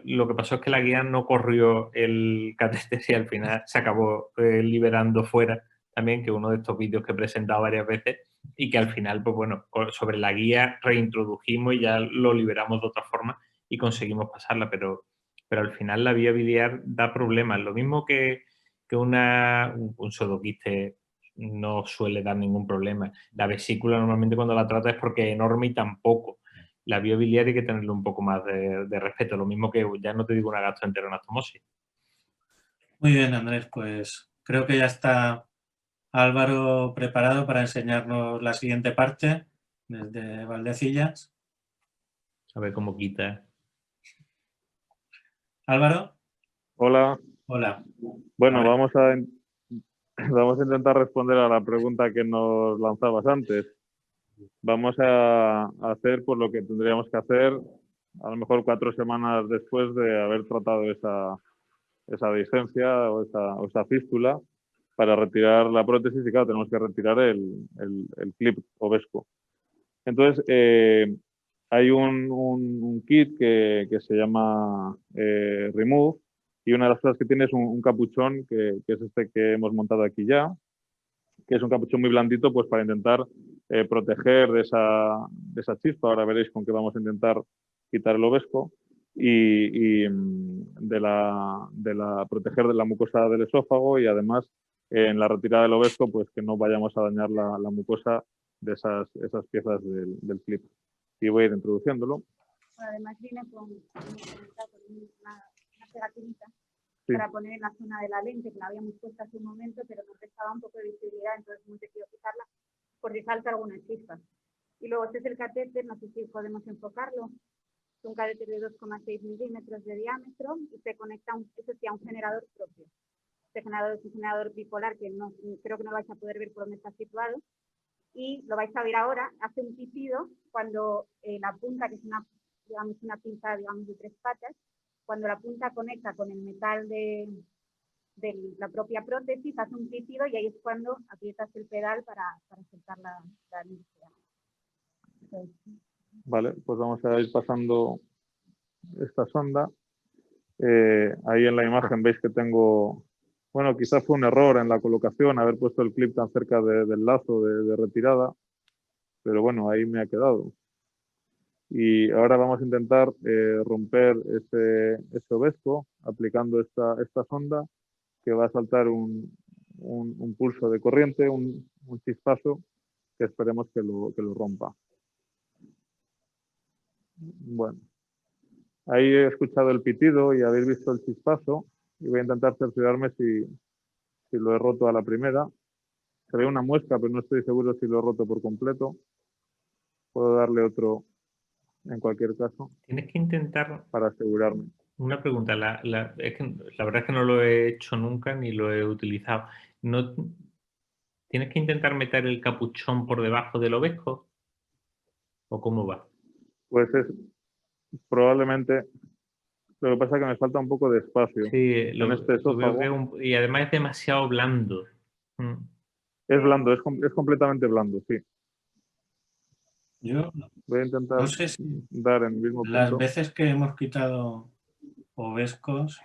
lo que pasó es que la guía no corrió el catéter y al final se acabó liberando fuera también, que uno de estos vídeos que he presentado varias veces y que al final, pues bueno, sobre la guía reintrodujimos y ya lo liberamos de otra forma y conseguimos pasarla, pero al final la vía biliar da problemas. Lo mismo que un pseudoquiste no suele dar ningún problema. La vesícula normalmente cuando la trata es porque es enorme y tampoco. La vía biliar hay que tenerle un poco más de respeto. Lo mismo que, ya no te digo una gastroenteroanastomosis. Muy bien, Andrés, pues creo que ya está Álvaro preparado para enseñarnos la siguiente parte desde Valdecillas. A ver cómo quita. Álvaro. Hola. Hola. Bueno, vamos a intentar responder a la pregunta que nos lanzabas antes. Vamos a hacer pues, lo que tendríamos que hacer a lo mejor 4 semanas después de haber tratado esa disgencia o esa fístula para retirar la prótesis y claro, tenemos que retirar el clip ovesco. Entonces, hay un kit que se llama Remove y una de las cosas que tiene es un capuchón que es este que hemos montado aquí ya, que es un capuchón muy blandito pues para intentar proteger de esa chispa. Ahora veréis con qué vamos a intentar quitar el ovesco y proteger de la mucosa del esófago y además en la retirada del ovesco pues que no vayamos a dañar la mucosa de esas piezas del clip. Y voy a ir introduciéndolo. Además viene con una pegatinita Sí. para poner en la zona de la lente, que la habíamos puesto hace un momento, pero nos restaba un poco de visibilidad, entonces hemos decidido quitarla por si salta alguna chispa. Y luego este es el catéter, no sé si podemos enfocarlo. Es un catéter de 2,6 milímetros de diámetro y se conecta a un generador propio. Este generador es un generador bipolar que no, creo que no lo vais a poder ver por dónde está situado. Y lo vais a ver ahora, hace un pitido cuando la punta, que es una pinza de 3 patas, cuando la punta conecta con el metal de la propia prótesis, hace un pitido y ahí es cuando aprietas el pedal para soltar la energía. Vale, pues vamos a ir pasando esta sonda. Ahí en la imagen veis que tengo, bueno, quizás fue un error en la colocación haber puesto el clip tan cerca del lazo de retirada, pero bueno, ahí me ha quedado. Y ahora vamos a intentar romper ese ovesco aplicando esta sonda que va a saltar un pulso de corriente, un chispazo que esperemos que lo rompa. Bueno, ahí he escuchado el pitido y habéis visto el chispazo y voy a intentar cerciorarme si lo he roto a la primera. Se ve una muesca, pero no estoy seguro si lo he roto por completo. Puedo darle otro en cualquier caso. Tienes que intentar... Para asegurarme. Una pregunta, la verdad es que no lo he hecho nunca ni lo he utilizado. ¿No, ¿tienes que intentar meter el capuchón por debajo del ovesco? ¿O cómo va? Pues es probablemente... Lo que pasa es que me falta un poco de espacio en este esófago. Y además es demasiado blando. Es blando, es completamente blando, sí. Yo voy a intentar no sé si dar en el mismo punto. Las veces que hemos quitado ovescos,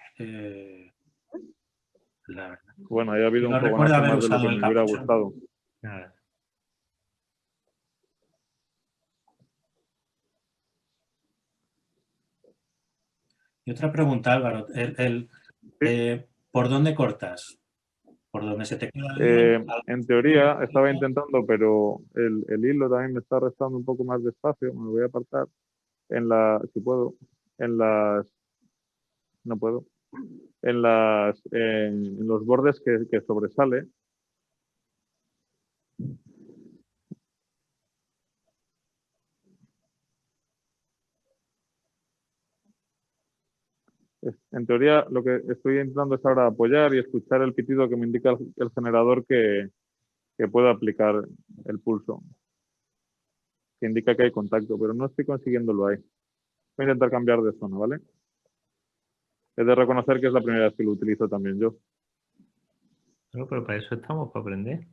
la verdad. Bueno, ahí ha habido No un recuerdo fogonazo haber más de lo usado que el me hubiera capuchón. gustado. Nada. Y otra pregunta, Álvaro. ¿Por dónde cortas? ¿Por dónde se te queda bien? En teoría estaba intentando, pero el hilo también me está restando un poco más de espacio. Me voy a apartar si puedo, no puedo, en los bordes que sobresale. En teoría, lo que estoy intentando es ahora apoyar y escuchar el pitido que me indica el generador que puedo aplicar el pulso, que indica que hay contacto, pero no estoy consiguiéndolo ahí. Voy a intentar cambiar de zona, ¿vale? He de reconocer que es la primera vez que lo utilizo también yo. No, pero para eso estamos, para aprender.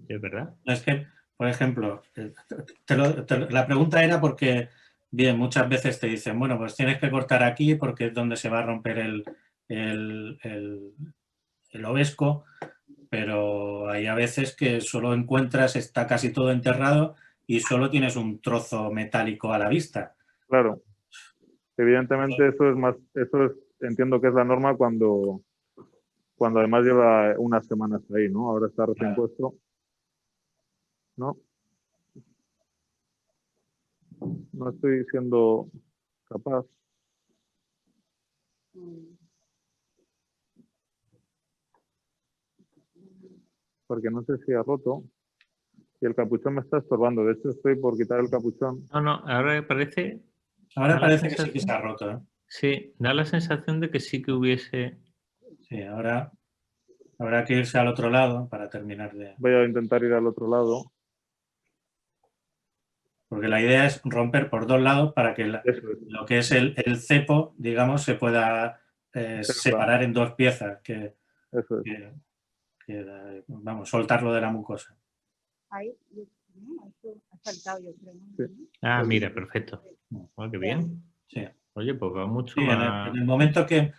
¿Es verdad? Es que, por ejemplo, la pregunta era porque, bien, muchas veces te dicen, bueno, pues tienes que cortar aquí porque es donde se va a romper el ovesco, pero hay a veces que solo encuentras, está casi todo enterrado y solo tienes un trozo metálico a la vista. Claro. Evidentemente entiendo que es la norma cuando además lleva unas semanas ahí, ¿no? Ahora está recién puesto, ¿no? No estoy siendo capaz. Porque no sé si ha roto. Y el capuchón me está estorbando. De hecho, estoy por quitar el capuchón. No, ahora parece... Ahora parece que sí que se ha roto, ¿eh? Sí, da la sensación de que sí que hubiese... Sí, ahora habrá que irse al otro lado para terminar de... Voy a intentar ir al otro lado. Porque la idea es romper por dos lados para que lo que es el cepo, digamos, se pueda separar en dos piezas, vamos, soltarlo de la mucosa. Ahí, ha saltado, yo creo. Sí. Ah, mira, perfecto. Oh, qué bien. Sí. Oye, pues va mucho Sí, más... en el momento que...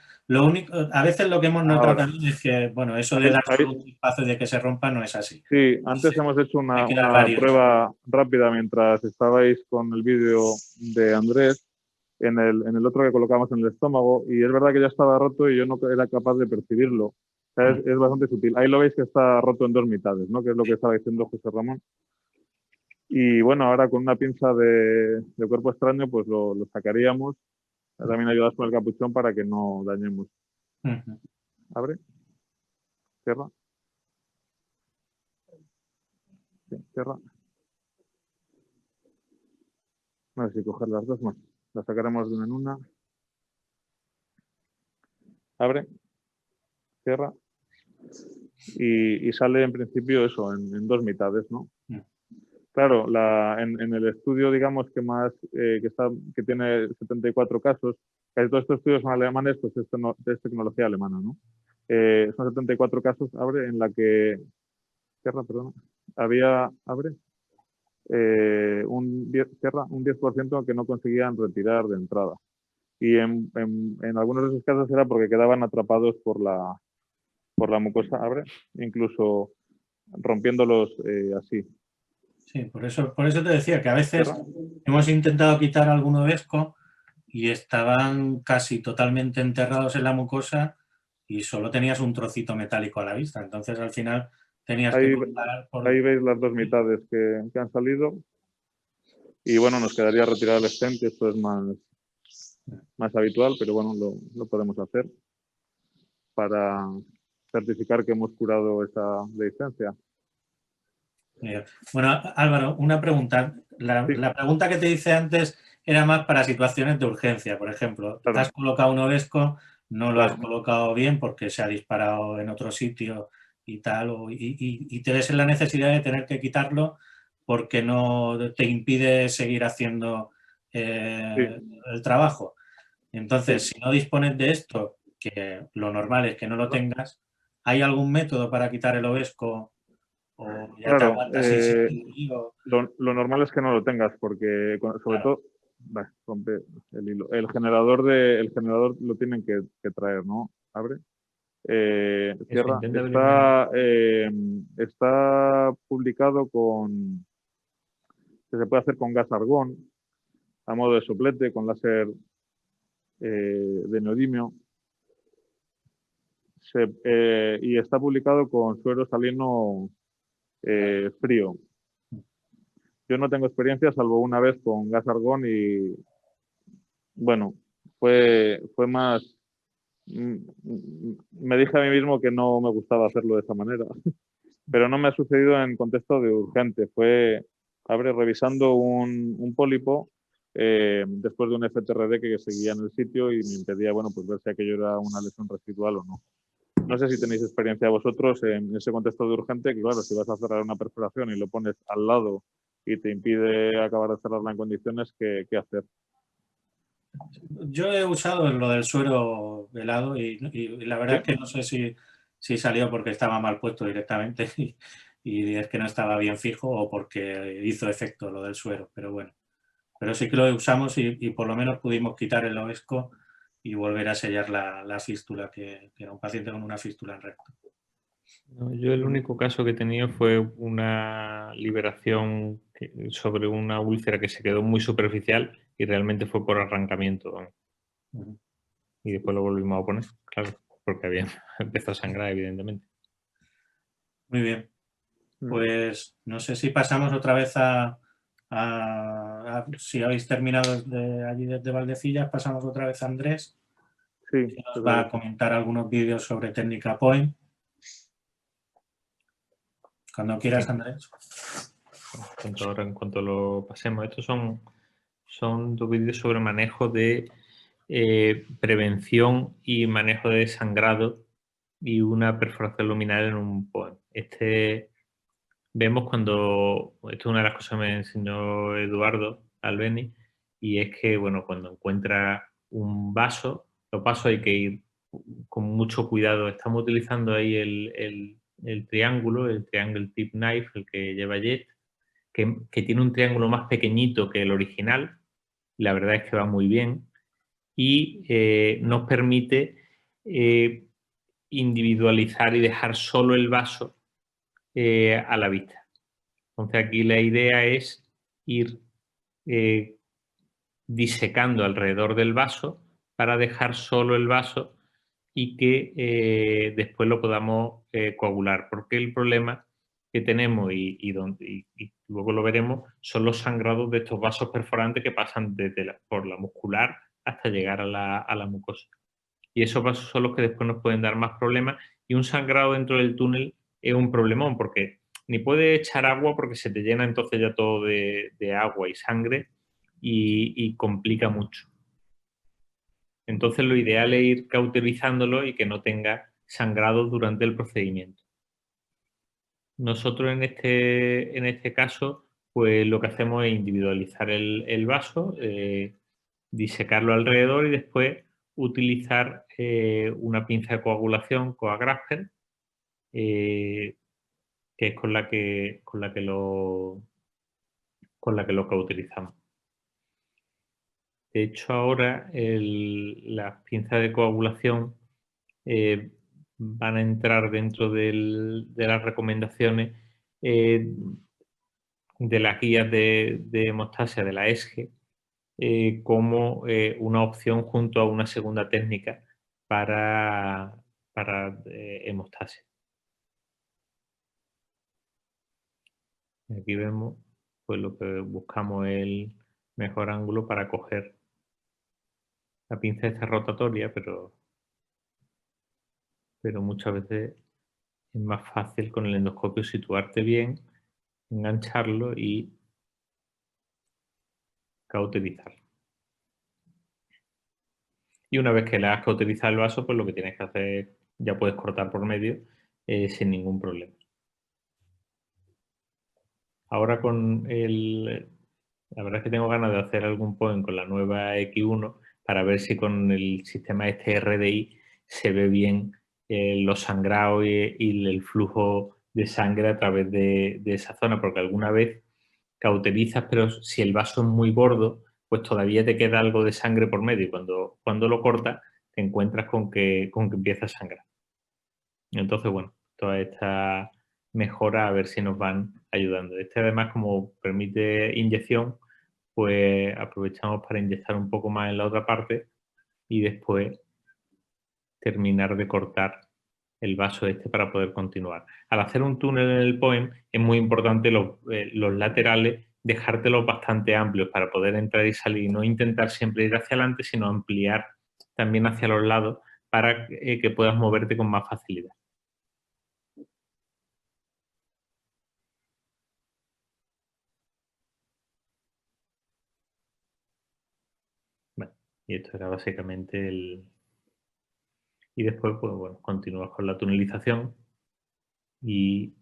a veces lo que hemos notado también es que, bueno, eso de dar solo un espacio de que se rompa no es así. Sí, antes hemos hecho una prueba rápida mientras estabais con el vídeo de Andrés en el otro que colocamos en el estómago, y es verdad que ya estaba roto y yo no era capaz de percibirlo. O sea, es bastante sutil. Ahí lo veis que está roto en dos mitades, ¿no? Que es lo que estaba diciendo José Ramón. Y bueno, ahora con una pinza de cuerpo extraño, pues lo sacaríamos. También ayudas con el capuchón para que no dañemos. Abre. Cierra. Sí, cierra. No sé si coger las dos más. Las sacaremos de una en una. Abre. Cierra. Y sale en principio eso, en dos mitades, ¿no? Claro, en el estudio, digamos, que tiene 74 casos, casi todos estos estudios son alemanes, pues es tecnología alemana, ¿no? Son 74 casos, abre, en la que... Cierra, perdona. Abre. Un 10% que no conseguían retirar de entrada. Y en algunos de esos casos era porque quedaban atrapados por la mucosa, abre, incluso rompiéndolos así. Sí, por eso te decía que a veces hemos intentado quitar algún ovesco y estaban casi totalmente enterrados en la mucosa y solo tenías un trocito metálico a la vista. Entonces, al final, tenías que cortar por... Ahí veis las dos mitades que han salido. Y bueno, nos quedaría retirar el stent, esto es más habitual, pero bueno, lo podemos hacer para certificar que hemos curado esa deficiencia. Bueno, Álvaro, una pregunta. La pregunta que te hice antes era más para situaciones de urgencia, por ejemplo. Claro. Has colocado un ovesco, no lo has colocado bien porque se ha disparado en otro sitio y tal, y te ves en la necesidad de tener que quitarlo porque no te impide seguir haciendo el trabajo. Entonces, si no dispones de esto, que lo normal es que no lo tengas, ¿hay algún método para quitar el ovesco? Claro, lo normal es que no lo tengas porque sobre todo rompe el hilo. El generador lo tienen que traer, ¿no? Abre. Cierra. Está publicado que se puede hacer con gas argón a modo de soplete con láser de neodimio. Y está publicado con suero salino frío. Yo no tengo experiencia salvo una vez con gas argón y bueno, fue más... Me dije a mí mismo que no me gustaba hacerlo de esa manera, pero no me ha sucedido en contexto de urgente. Fue revisando un pólipo después de un FTRD que seguía en el sitio y me impedía, bueno, pues ver si aquello era una lesión residual o no. No sé si tenéis experiencia vosotros en ese contexto de urgente, que claro, si vas a cerrar una perforación y lo pones al lado y te impide acabar de cerrarla en condiciones, ¿qué hacer? Yo he usado lo del suero helado y la verdad es que no sé si salió porque estaba mal puesto directamente y es que no estaba bien fijo o porque hizo efecto lo del suero, pero bueno. Pero sí que lo usamos y por lo menos pudimos quitar el ovesco y volver a sellar la fístula, que era un paciente con una fístula en recto. No, yo el único caso que he tenido fue una liberación sobre una úlcera que se quedó muy superficial y realmente fue por arrancamiento. Y después lo volvimos a poner, claro, porque había empezado a sangrar, evidentemente. Muy bien. Pues no sé si pasamos otra vez si habéis terminado allí desde Valdecillas, pasamos otra vez a Andrés, Sí, que nos va a comentar algunos vídeos sobre técnica Point. Cuando quieras, sí. Andrés. Ahora, en cuanto lo pasemos, estos son 2 vídeos sobre manejo de prevención y manejo de sangrado y una perforación luminal en un Point. Vemos cuando, esto es una de las cosas que me enseñó Eduardo Albeni, y es que, bueno, cuando encuentra un vaso, los vasos hay que ir con mucho cuidado. Estamos utilizando ahí el triángulo, el Triangle Tip Knife, el que lleva Jet, que tiene un triángulo más pequeñito que el original. La verdad es que va muy bien y nos permite individualizar y dejar solo el vaso a la vista. Entonces aquí la idea es ir disecando alrededor del vaso para dejar solo el vaso y que después lo podamos coagular, porque el problema que tenemos y luego lo veremos son los sangrados de estos vasos perforantes que pasan por la muscular hasta llegar a la mucosa. Y esos vasos son los que después nos pueden dar más problemas, y un sangrado dentro del túnel es un problemón, porque ni puedes echar agua porque se te llena entonces ya todo de agua y sangre y complica mucho. Entonces lo ideal es ir cauterizándolo y que no tenga sangrado durante el procedimiento. Nosotros en este caso, pues lo que hacemos es individualizar el vaso, disecarlo alrededor y después utilizar una pinza de coagulación, Coagrafter, que es con la que lo cauterizamos. De hecho, ahora las pinzas de coagulación van a entrar dentro de las recomendaciones de las guías de hemostasia de la ESGE como una opción junto a una segunda técnica para hemostasia. Aquí vemos pues lo que buscamos es el mejor ángulo para coger la pinza esta rotatoria, pero muchas veces es más fácil con el endoscopio situarte bien, engancharlo y cauterizarlo. Y una vez que le has cauterizado el vaso, pues lo que tienes que hacer, ya puedes cortar por medio sin ningún problema. Ahora la verdad es que tengo ganas de hacer algún point con la nueva X1 para ver si con el sistema este RDI se ve bien los sangrados y el flujo de sangre a través de esa zona, porque alguna vez cauterizas, pero si el vaso es muy gordo, pues todavía te queda algo de sangre por medio, y cuando lo cortas te encuentras con que empieza a sangrar. Entonces, bueno, toda esta mejora a ver si nos van ayudando. Además, como permite inyección, pues aprovechamos para inyectar un poco más en la otra parte y después terminar de cortar el vaso para poder continuar. Al hacer un túnel en el point es muy importante los laterales dejártelos bastante amplios para poder entrar y salir, no intentar siempre ir hacia adelante, sino ampliar también hacia los lados para que puedas moverte con más facilidad. Bueno, y esto era básicamente Y después, pues bueno, continúas con la tunelización y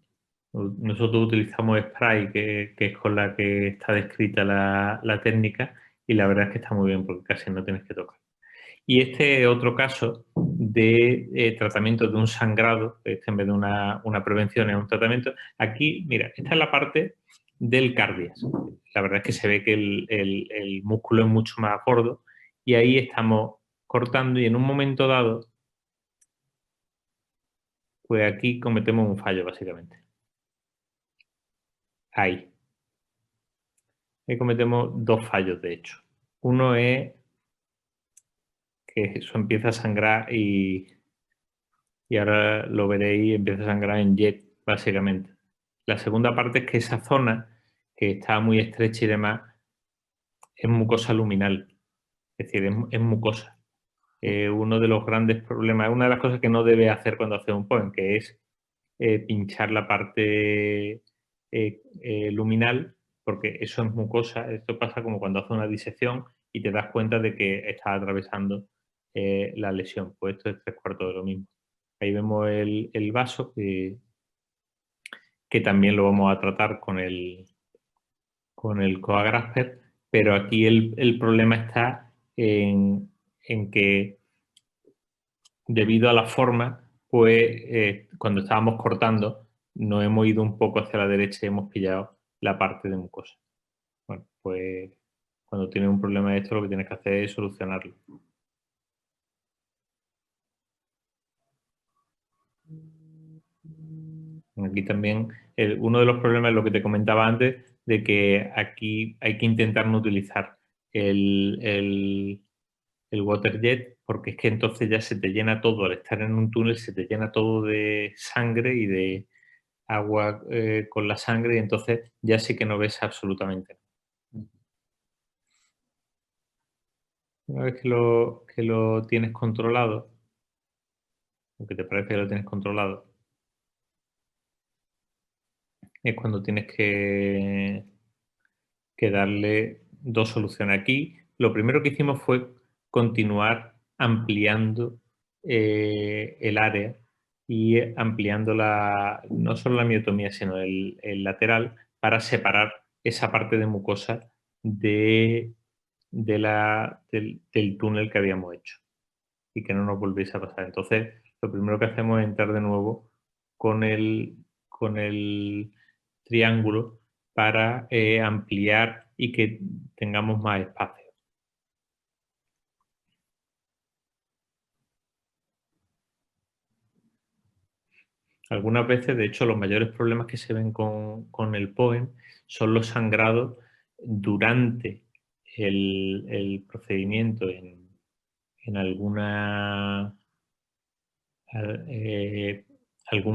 nosotros utilizamos spray, que es con la que está descrita la técnica, y la verdad es que está muy bien porque casi no tienes que tocar. Y este es otro caso de tratamiento de un sangrado, en vez de una prevención, es un tratamiento. Aquí, mira, esta es la parte del cardias. La verdad es que se ve que el músculo es mucho más gordo y ahí estamos cortando y en un momento dado, pues aquí cometemos un fallo básicamente. Ahí. Ahí cometemos dos fallos, de hecho. Uno es que eso empieza a sangrar y ahora lo veréis, empieza a sangrar en jet, básicamente. La segunda parte es que esa zona, que está muy estrecha y demás, es mucosa luminal, es decir, es mucosa. Uno de los grandes problemas, una de las cosas que no debe hacer cuando hace un POEM, que es pinchar la parte luminal, porque eso es mucosa. Esto pasa como cuando haces una disección y te das cuenta de que estás atravesando la lesión. Pues esto es 3/4 de lo mismo. Ahí vemos el vaso que también lo vamos a tratar con el Coagrasper, pero aquí el problema está en que debido a la forma, pues cuando estábamos cortando nos hemos ido un poco hacia la derecha y hemos pillado la parte de mucosa. Bueno, pues cuando tienes un problema de esto lo que tienes que hacer es solucionarlo. Aquí también uno de los problemas es lo que te comentaba antes, de que aquí hay que intentar no utilizar el waterjet, porque es que entonces ya se te llena todo, al estar en un túnel se te llena todo de sangre y de agua con la sangre, y entonces ya sí que no ves absolutamente nada. Una vez que lo tienes controlado, o que te parece que lo tienes controlado, es cuando tienes que darle dos soluciones. Aquí lo primero que hicimos fue continuar ampliando el área y ampliando no solo la miotomía, sino el lateral, para separar esa parte de mucosa del túnel que habíamos hecho y que no nos volviese a pasar. Entonces, lo primero que hacemos es entrar de nuevo con el triángulo para ampliar y que tengamos más espacio. Algunas veces, de hecho, los mayores problemas que se ven con el POEM son los sangrados durante el procedimiento en algún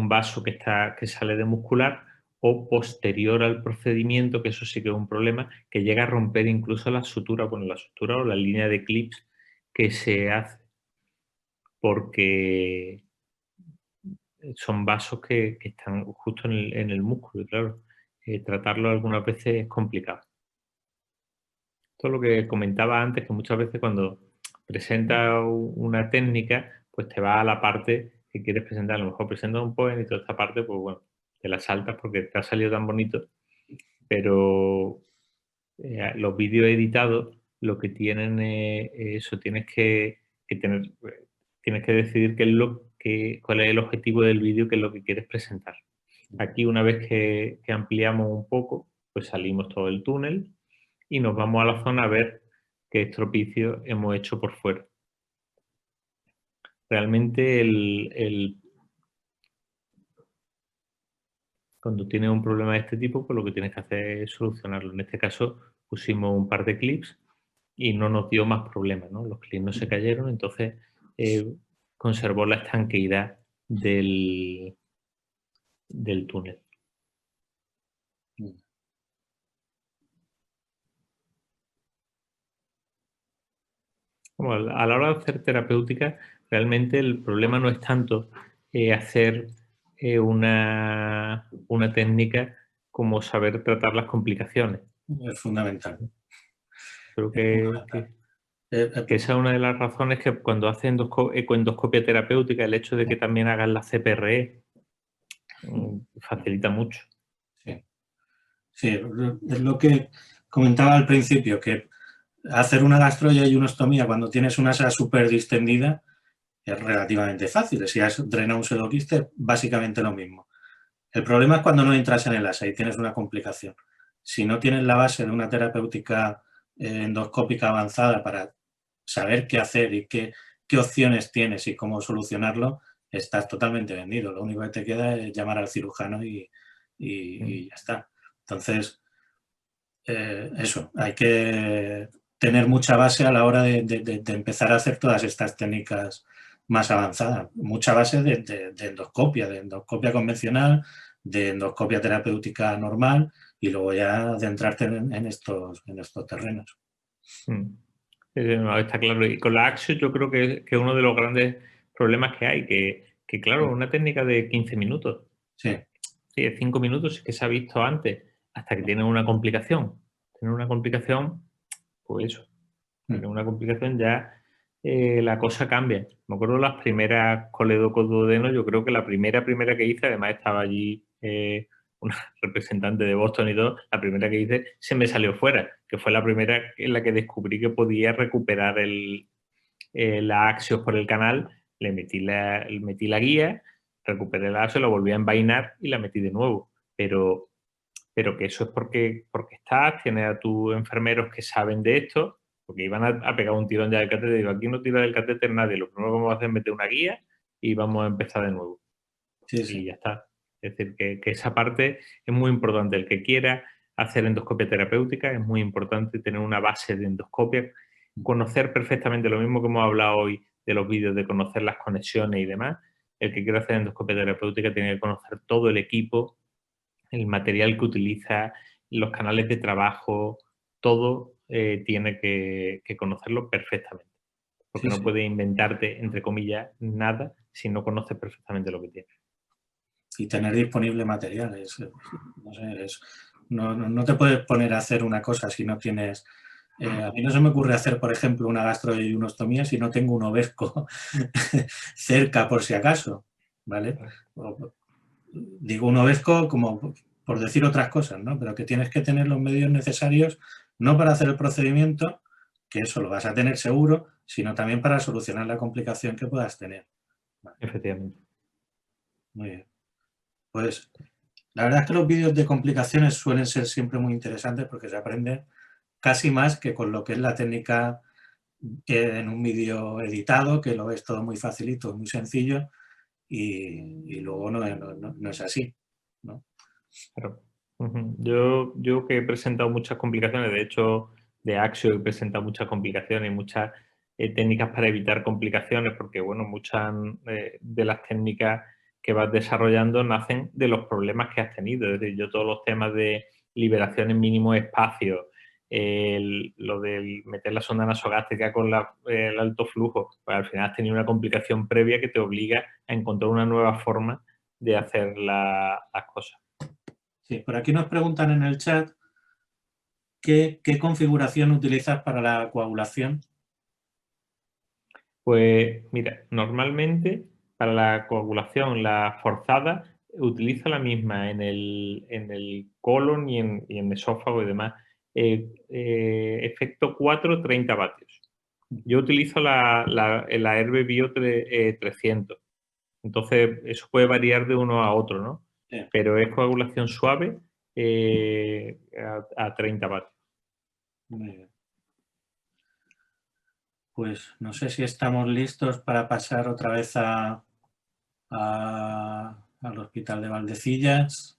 vaso que sale de muscular, o posterior al procedimiento, que eso sí que es un problema, que llega a romper incluso la sutura, bueno, la sutura o la línea de clips que se hace, porque son vasos que están justo en el músculo, y claro, tratarlo algunas veces es complicado. Esto es lo que comentaba antes, que muchas veces cuando presentas una técnica, pues te vas a la parte que quieres presentar. A lo mejor presentas un POEM y toda esta parte, pues bueno, te la saltas porque te ha salido tan bonito, pero los vídeos editados lo que tienen es eso, tienes que decidir cuál es el objetivo del vídeo, qué es lo que quieres presentar. Aquí, una vez que ampliamos un poco, pues salimos todo el túnel y nos vamos a la zona a ver qué estropicio hemos hecho por fuera. Realmente cuando tienes un problema de este tipo, pues lo que tienes que hacer es solucionarlo. En este caso pusimos un par de clips y no nos dio más problemas, ¿no? Los clips no se cayeron, entonces conservó la estanqueidad del túnel. Como a la hora de hacer terapéutica, realmente el problema no es tanto hacer una técnica como saber tratar las complicaciones. Es fundamental. Creo que esa es una de las razones que cuando hacen ecoendoscopia terapéutica, el hecho de que también hagan la CPRE facilita mucho. Sí, es lo que comentaba al principio, que hacer una gastroyeyunostomía cuando tienes una asa súper distendida es relativamente fácil. Si has drenado un pseudoquiste, básicamente lo mismo. El problema es cuando no entras en el asa y tienes una complicación. Si no tienes la base de una terapéutica endoscópica avanzada para saber qué hacer y qué opciones tienes y cómo solucionarlo, estás totalmente vendido. Lo único que te queda es llamar al cirujano y ya está. Entonces, eso, hay que tener mucha base a la hora de empezar a hacer todas estas técnicas más avanzadas. Mucha base de endoscopia convencional, de endoscopia terapéutica normal y luego ya adentrarte en estos terrenos. No, está claro. Y con la Axio yo creo que es uno de los grandes problemas que hay, que claro, una técnica de 15 minutos. Sí. Sí, de 5 minutos que se ha visto antes, hasta que tienen una complicación. Tienen una complicación, pues eso. Tienen una complicación ya la cosa cambia. Me acuerdo las primeras coledocoduodeno, yo creo que la primera que hice, además estaba allí una representante de Boston y todo, la primera que hice se me salió fuera, que fue la primera en la que descubrí que podía recuperar la Axios por el canal, le metí la guía, recuperé la Axios, la volví a envainar y la metí de nuevo. Pero que eso es porque tienes a tus enfermeros que saben de esto, porque iban a pegar un tirón ya del catéter. Digo, aquí no tira del catéter nadie, lo primero que vamos a hacer es meter una guía y vamos a empezar de nuevo. Sí, sí. Y ya está. Es decir, que esa parte es muy importante. El que quiera hacer endoscopia terapéutica es muy importante tener una base de endoscopia, conocer perfectamente lo mismo que hemos hablado hoy de los vídeos, de conocer las conexiones y demás. El que quiera hacer endoscopia terapéutica tiene que conocer todo el equipo, el material que utiliza, los canales de trabajo, todo tiene que conocerlo perfectamente. Porque no puedes inventarte, entre comillas, nada si no conoces perfectamente lo que tienes. Y tener disponible materiales. No sé, no te puedes poner a hacer una cosa si no tienes... a mí no se me ocurre hacer, por ejemplo, una gastroiunostomía si no tengo un ovesco cerca por si acaso, ¿vale? Digo un ovesco como por decir otras cosas, ¿no? Pero que tienes que tener los medios necesarios no para hacer el procedimiento, que eso lo vas a tener seguro, sino también para solucionar la complicación que puedas tener. Vale. Efectivamente. Muy bien. Pues la verdad es que los vídeos de complicaciones suelen ser siempre muy interesantes porque se aprende casi más que con lo que es la técnica en un vídeo editado, que lo ves todo muy facilito, muy sencillo y luego no es así, ¿no? Claro. Yo que he presentado muchas complicaciones, de hecho de Axio he presentado muchas complicaciones, muchas técnicas para evitar complicaciones, porque bueno, muchas de las técnicas que vas desarrollando nacen de los problemas que has tenido. Es decir, yo todos los temas de liberación en mínimo espacio, lo de meter la sonda nasogástrica con el alto flujo, pues al final has tenido una complicación previa que te obliga a encontrar una nueva forma de hacer las cosas. Sí, por aquí nos preguntan en el chat ¿qué configuración utilizas para la coagulación? Pues mira, normalmente para la coagulación, la forzada, utilizo la misma en el colon y en esófago y demás. Efecto 4, 30 vatios. Yo utilizo la Herbe Bio 300. Entonces, eso puede variar de uno a otro, ¿no? Sí. Pero es coagulación suave a 30 vatios. Muy bien. Pues no sé si estamos listos para pasar otra vez al Hospital de Valdecillas.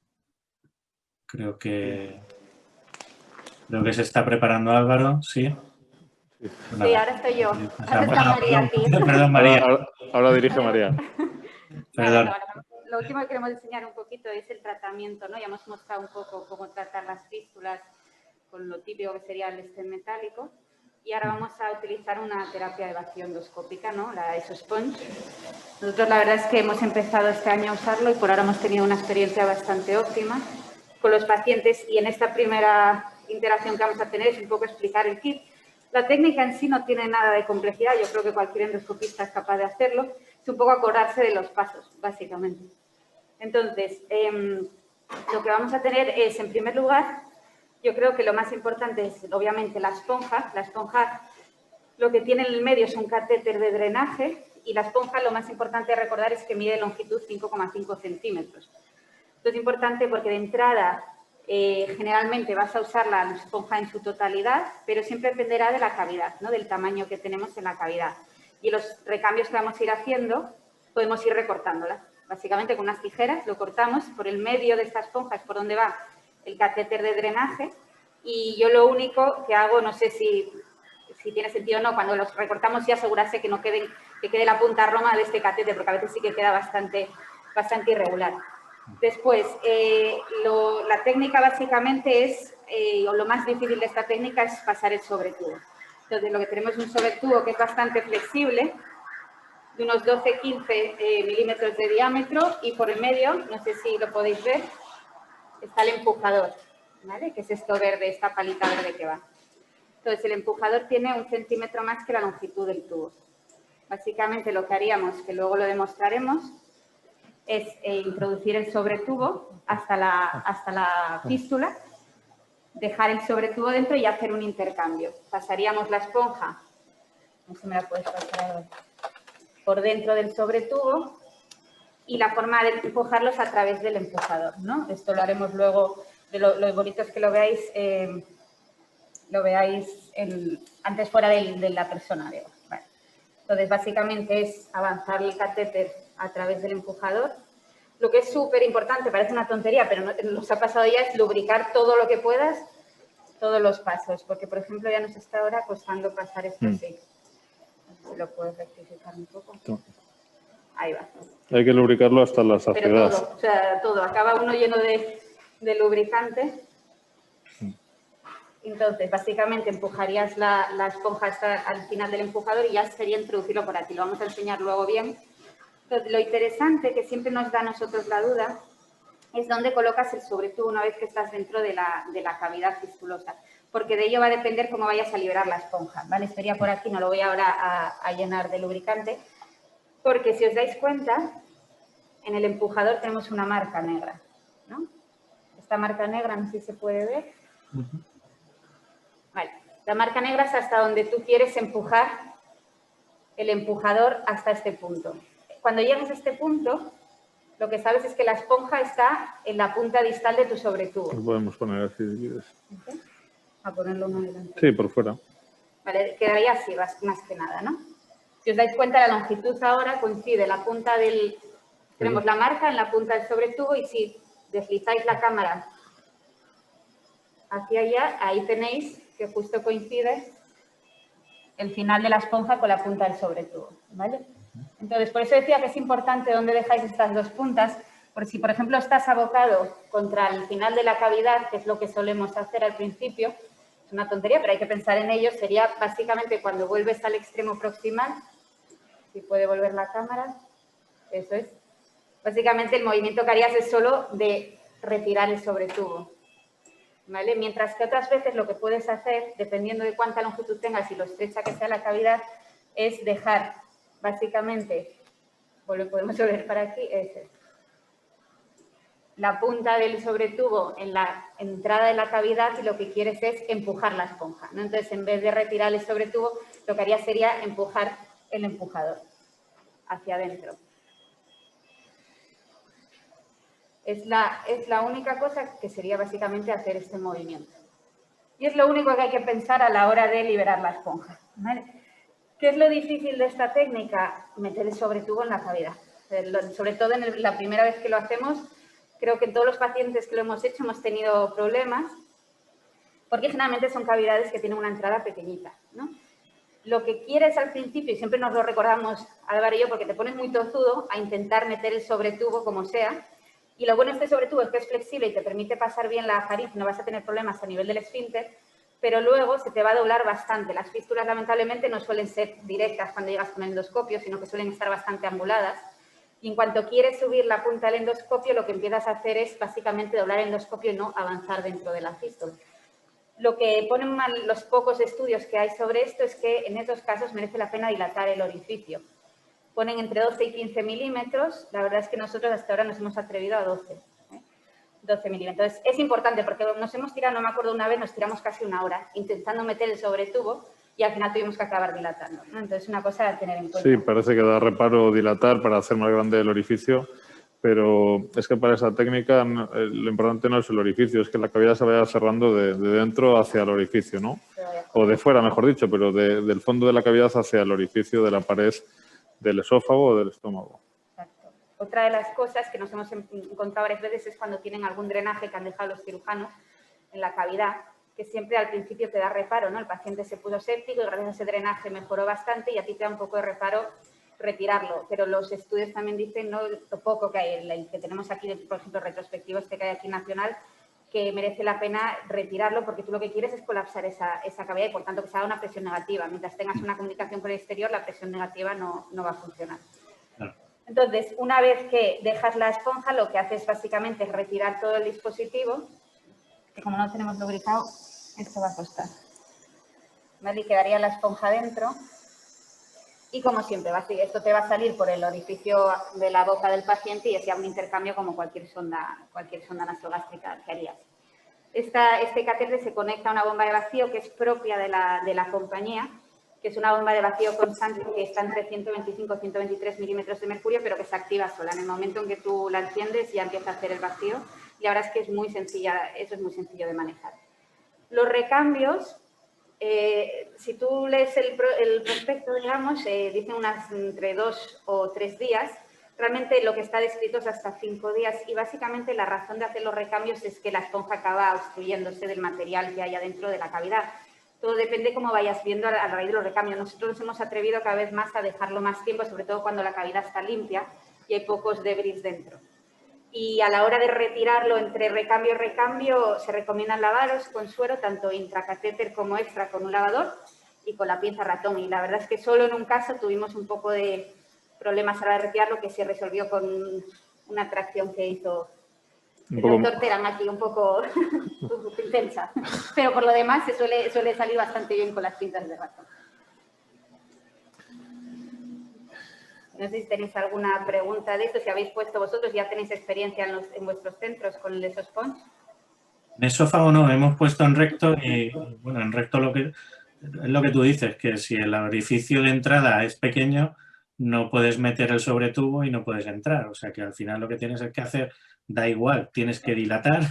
Creo que se está preparando Álvaro, ¿sí? Sí, ahora estoy yo. Ahora está María aquí. Perdón, María. Ahora dirige María. Perdón. Lo último que queremos enseñar un poquito es el tratamiento, ¿no? Ya hemos mostrado un poco cómo tratar las fístulas con lo típico que sería el stent metálico. Y ahora vamos a utilizar una terapia de vacío endoscópica, ¿no? La EsoSponge. Nosotros la verdad es que hemos empezado este año a usarlo y por ahora hemos tenido una experiencia bastante óptima con los pacientes. Y en esta primera interacción que vamos a tener es un poco explicar el kit. La técnica en sí no tiene nada de complejidad, yo creo que cualquier endoscopista es capaz de hacerlo. Es un poco acordarse de los pasos, básicamente. Entonces, lo que vamos a tener es, en primer lugar, yo creo que lo más importante es, obviamente, la esponja. La esponja, lo que tiene en el medio es un catéter de drenaje y la esponja, lo más importante de recordar es que mide longitud 5,5 centímetros. Esto es importante porque de entrada, generalmente vas a usar la esponja en su totalidad, pero siempre dependerá de la cavidad, ¿no? Del tamaño que tenemos en la cavidad. Y los recambios que vamos a ir haciendo, podemos ir recortándola. Básicamente con unas tijeras lo cortamos por el medio de esta esponja, es por donde va el catéter de drenaje, Y yo lo único que hago, no sé si tiene sentido o no, cuando los recortamos y asegurarse que no que quede la punta roma de este catéter, porque a veces sí que queda bastante irregular. Después, la técnica básicamente es, o lo más difícil de esta técnica es pasar el sobretubo. Entonces, lo que tenemos es un sobretubo que es bastante flexible, de unos 12-15 milímetros de diámetro, y por el medio, no sé si lo podéis ver, está el empujador, ¿vale? Que es esto verde, esta palita verde que va. Entonces, el empujador tiene 1 centímetro más que la longitud del tubo. Básicamente, lo que haríamos, que luego lo demostraremos, es introducir el sobretubo hasta la fístula, dejar el sobretubo dentro y hacer un intercambio. Pasaríamos la esponja, no sé si me la puedes pasar ahora, por dentro del sobretubo, y la forma de empujarlos a través del empujador, ¿no? Esto lo haremos luego, lo bonito es que lo veáis antes fuera de la persona. Vale. Entonces, básicamente es avanzar el catéter a través del empujador. Lo que es súper importante, parece una tontería, pero nos ha pasado ya, es lubricar todo lo que puedas, todos los pasos, porque, por ejemplo, ya nos está ahora costando pasar esto así. Si lo puedes rectificar un poco. Ahí va. Hay que lubricarlo hasta la saciedad. Pero todo, o sea, todo. Acaba uno lleno de lubricante. Entonces, básicamente, empujarías la esponja hasta al final del empujador y ya sería introducirlo por aquí. Lo vamos a enseñar luego bien. Entonces, lo interesante, que siempre nos da a nosotros la duda, es dónde colocas el sobretubo una vez que estás dentro de la cavidad fistulosa. Porque de ello va a depender cómo vayas a liberar la esponja, ¿vale? Estaría por aquí, no lo voy ahora a llenar de lubricante. Porque si os dais cuenta, en el empujador tenemos una marca negra, ¿no? Esta marca negra, no sé si se puede ver. Vale. La marca negra es hasta donde tú quieres empujar el empujador hasta este punto. Cuando llegas a este punto, lo que sabes es que la esponja está en la punta distal de tu sobretubo. Lo podemos poner así si quieres. ¿Okay? A ponerlo uno delante. Sí, por fuera. Vale, quedaría así, más que nada, ¿no? Si os dais cuenta, la longitud ahora coincide la punta del... Tenemos la marca en la punta del sobretubo y si deslizáis la cámara hacia allá, ahí tenéis que justo coincide el final de la esponja con la punta del sobretubo, ¿vale? Entonces, por eso decía que es importante dónde dejáis estas dos puntas, porque si, por ejemplo, estás abocado contra el final de la cavidad, que es lo que solemos hacer al principio, es una tontería, pero hay que pensar en ello, sería básicamente cuando vuelves al extremo proximal, si puede volver la cámara, eso es. Básicamente el movimiento que harías es solo de retirar el sobretubo, ¿vale? Mientras que otras veces lo que puedes hacer, dependiendo de cuánta longitud tengas y lo estrecha que sea la cavidad, es dejar básicamente, podemos volver para aquí, la punta del sobretubo en la entrada de la cavidad y lo que quieres es empujar la esponja, ¿no? Entonces, en vez de retirar el sobretubo, lo que haría sería empujar el empujador hacia adentro. Es la única cosa que sería básicamente hacer este movimiento. Y es lo único que hay que pensar a la hora de liberar la esponja, ¿vale? ¿Qué es lo difícil de esta técnica? Meter el sobretubo en la cavidad. Sobre todo en la primera vez que lo hacemos, creo que en todos los pacientes que lo hemos hecho hemos tenido problemas, porque generalmente son cavidades que tienen una entrada pequeñita, ¿no? Lo que quieres al principio, y siempre nos lo recordamos Álvaro y yo, porque te pones muy tozudo a intentar meter el sobretubo como sea, y lo bueno de este sobretubo es que es flexible y te permite pasar bien la faringe, no vas a tener problemas a nivel del esfínter, pero luego se te va a doblar bastante. Las fístulas, lamentablemente, no suelen ser directas cuando llegas con el endoscopio, sino que suelen estar bastante anguladas. Y en cuanto quieres subir la punta del endoscopio, lo que empiezas a hacer es básicamente doblar el endoscopio y no avanzar dentro de la fístula. Lo que ponen mal los pocos estudios que hay sobre esto es que en estos casos merece la pena dilatar el orificio. Ponen entre 12 y 15 milímetros. La verdad es que nosotros hasta ahora nos hemos atrevido a 12. 12 milímetros. Entonces, es importante porque nos hemos tirado, no me acuerdo una vez, nos tiramos casi una hora intentando meter el sobretubo y al final tuvimos que acabar dilatando, ¿no? Entonces, una cosa a tener en cuenta. Sí, parece que da reparo dilatar para hacer más grande el orificio, pero es que para esa técnica lo importante no es el orificio, es que la cavidad se vaya cerrando de dentro hacia el orificio, ¿no? O de fuera, mejor dicho, pero del fondo de la cavidad hacia el orificio de la pared del esófago o del estómago. Exacto. Otra de las cosas que nos hemos encontrado varias veces es cuando tienen algún drenaje que han dejado los cirujanos en la cavidad que siempre al principio te da reparo, ¿no? El paciente se puso séptico y gracias a ese drenaje mejoró bastante y a ti te da un poco de reparo retirarlo, pero los estudios también dicen, ¿no?, lo poco que hay, el que tenemos aquí, por ejemplo, retrospectivo que hay aquí nacional, que merece la pena retirarlo porque tú lo que quieres es colapsar esa cavidad y, por tanto, que se haga una presión negativa. Mientras tengas una comunicación con el exterior, la presión negativa no va a funcionar. Entonces, una vez que dejas la esponja, lo que haces básicamente es retirar todo el dispositivo, que como no tenemos lubricado, esto va a costar. ¿Vale? Y quedaría la esponja dentro. Y como siempre, esto te va a salir por el orificio de la boca del paciente y es ya un intercambio como cualquier sonda nasogástrica que harías. Este catéter se conecta a una bomba de vacío que es propia de la compañía, que es una bomba de vacío constante que está entre 125 y 123 milímetros de mercurio, pero que se activa sola. En el momento en que tú la enciendes ya empieza a hacer el vacío y ahora es que es muy sencilla, eso es muy sencillo de manejar. Los recambios, si tú lees el prospecto, digamos, dicen unas entre 2 o 3 días. Realmente lo que está descrito es hasta 5 días y básicamente la razón de hacer los recambios es que la esponja acaba obstruyéndose del material que hay adentro de la cavidad. Todo depende cómo vayas viendo a raíz de los recambios. Nosotros nos hemos atrevido cada vez más a dejarlo más tiempo, sobre todo cuando la cavidad está limpia y hay pocos debris dentro. Y a la hora de retirarlo entre recambio y recambio se recomiendan lavaros con suero, tanto intracatéter como extra con un lavador y con la pinza ratón. Y la verdad es que solo en un caso tuvimos un poco de problemas a la hora de retirarlo que se resolvió con una tracción que hizo el doctor Terán aquí, un poco intensa. Pero por lo demás se suele salir bastante bien con las pinzas de ratón. No sé si tenéis alguna pregunta de esto, si habéis puesto vosotros, ya tenéis experiencia en vuestros centros con el esosponge. En esófago no, hemos puesto en recto y, bueno, en recto es lo que tú dices, que si el orificio de entrada es pequeño, no puedes meter el sobretubo y no puedes entrar. O sea que al final lo que tienes que hacer, da igual, tienes que dilatar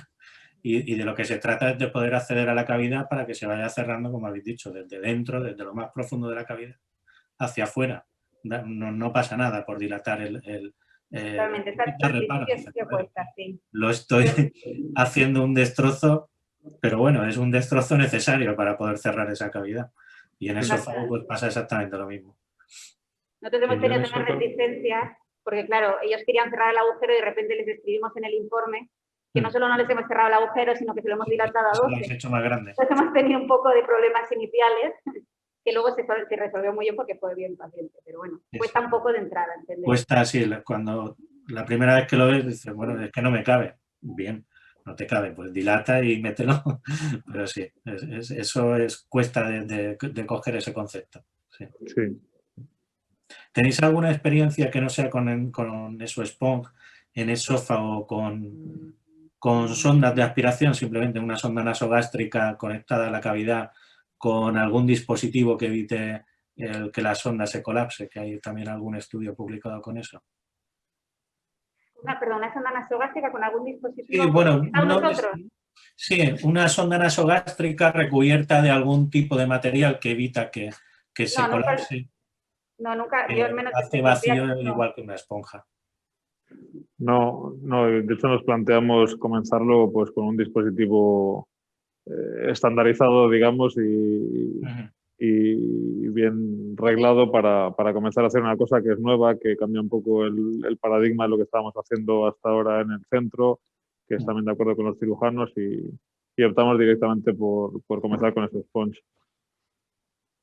y de lo que se trata es de poder acceder a la cavidad para que se vaya cerrando, como habéis dicho, desde dentro, desde lo más profundo de la cavidad, hacia afuera. No pasa nada por dilatar Totalmente, ¿qué cuesta? Sí. Lo estoy haciendo un destrozo, pero bueno, es un destrozo necesario para poder cerrar esa cavidad. Y en esófago pues pasa exactamente lo mismo. Nosotros hemos tenido una resistencia, porque claro, ellos querían cerrar el agujero y de repente les escribimos en el informe que no solo no les hemos cerrado el agujero, sino que se lo hemos dilatado a 12. Lo has hecho más grande. Entonces hemos tenido un poco de problemas iniciales, que luego se resolvió muy bien porque fue bien paciente, pero bueno, cuesta un poco de entrada, ¿entendés? Cuesta así, cuando la primera vez que lo ves, dices, bueno, es que no me cabe. Bien, no te cabe, pues dilata y mételo. Pero sí, eso cuesta de coger ese concepto. Sí. ¿Tenéis alguna experiencia que no sea con esosponge, en esófago, con sondas de aspiración, simplemente una sonda nasogástrica conectada a la cavidad, con algún dispositivo que evite que la sonda se colapse, que hay también algún estudio publicado con eso? Una sonda nasogástrica con algún dispositivo. Sí, bueno, una sonda nasogástrica recubierta de algún tipo de material que evita que se colapse. No, nunca, yo al menos... Hace vacío igual que una esponja. No, de hecho nos planteamos comenzarlo pues con un dispositivo estandarizado, digamos, y bien reglado para comenzar a hacer una cosa que es nueva, que cambia un poco el paradigma de lo que estábamos haciendo hasta ahora en el centro, que es también de acuerdo con los cirujanos y optamos directamente por comenzar con ese sponge.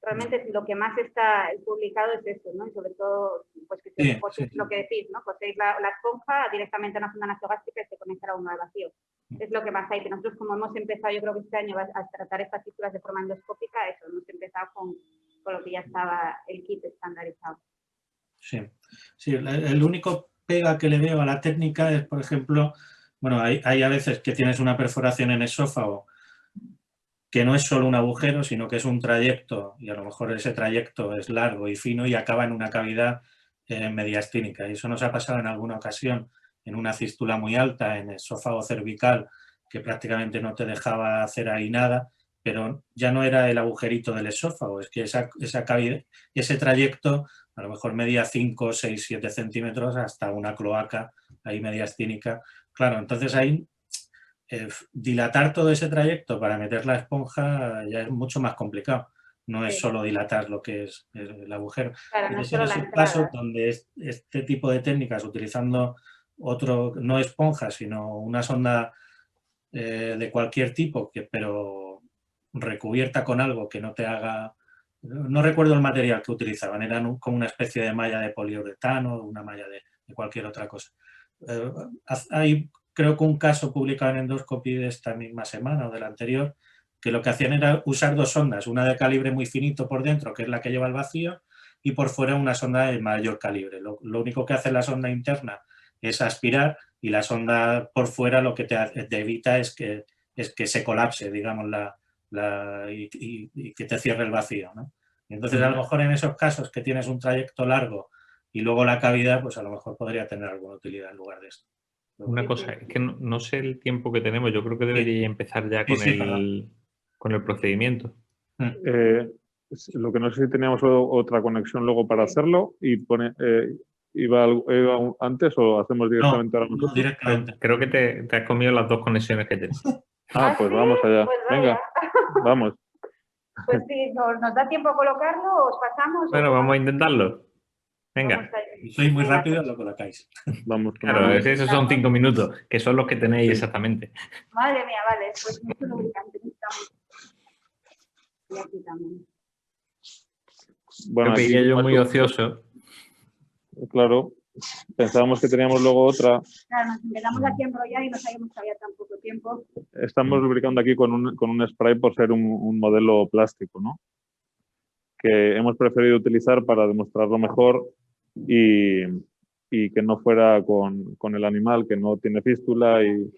Realmente lo que más está publicado es eso, ¿no? Y sobre todo, pues que lo que decís, ¿no? Cogéis la esponja directamente a una sonda nasogástrica y se conecta a la bomba de vacío. Es lo que más hay, que nosotros como hemos empezado, yo creo que este año a tratar estas fístulas de forma endoscópica, eso, hemos empezado con lo que ya estaba el kit estandarizado. Sí, el único pega que le veo a la técnica es, por ejemplo, bueno, hay a veces que tienes una perforación en esófago que no es solo un agujero, sino que es un trayecto, y a lo mejor ese trayecto es largo y fino y acaba en una cavidad mediastínica. Y eso nos ha pasado en alguna ocasión en una fístula muy alta, en el esófago cervical, que prácticamente no te dejaba hacer ahí nada, pero ya no era el agujerito del esófago, es que esa cavidad, ese trayecto a lo mejor medía 5, 6, 7 centímetros hasta una cloaca ahí mediastínica. Claro, entonces ahí dilatar todo ese trayecto para meter la esponja ya es mucho más complicado. No es Sí. solo dilatar lo que es el agujero. Claro, no Pero es es en solo la esos entrada. casos donde este tipo de técnicas, utilizando no esponja, sino una sonda de cualquier tipo, pero recubierta con algo que no te haga... No recuerdo el material que utilizaban, eran como una especie de malla de poliuretano, una malla de cualquier otra cosa. Hay, creo que un caso publicado en Endoscopy de esta misma semana o de la anterior, que lo que hacían era usar dos sondas, una de calibre muy finito por dentro, que es la que lleva el vacío, y por fuera una sonda de mayor calibre. Lo único que hace la sonda interna es aspirar, y la sonda por fuera lo que te evita es que se colapse, digamos, y que te cierre el vacío, ¿no? Y entonces, a lo mejor en esos casos que tienes un trayecto largo y luego la cavidad, pues a lo mejor podría tener alguna utilidad en lugar de esto. Una cosa, es que no sé el tiempo que tenemos. Yo creo que debería empezar ya con el procedimiento. Lo que no sé si teníamos otra conexión luego para hacerlo y ¿iba antes o hacemos directamente ahora nosotros? Directamente. Creo que te has comido las dos conexiones que tienes. Pues vamos allá. Pues venga, vamos. Pues sí, ¿nos da tiempo a colocarlo o os pasamos? Bueno, vamos a intentarlo. Venga. Si sois muy rápido, lo colocáis. Vamos. Claro, esos son 5 minutos, que son los que tenéis exactamente. Madre mía, vale, pues mucho lubricante necesitamos. Y aquí también. Bueno, Lo veía yo muy ocioso. Claro, pensábamos que teníamos luego otra. Claro, nos empezamos aquí a enrollar y no sabíamos que había tan poco tiempo. Estamos lubricando aquí con un spray por ser un modelo plástico, ¿no? Que hemos preferido utilizar para demostrarlo mejor y que no fuera con el animal que no tiene fístula y...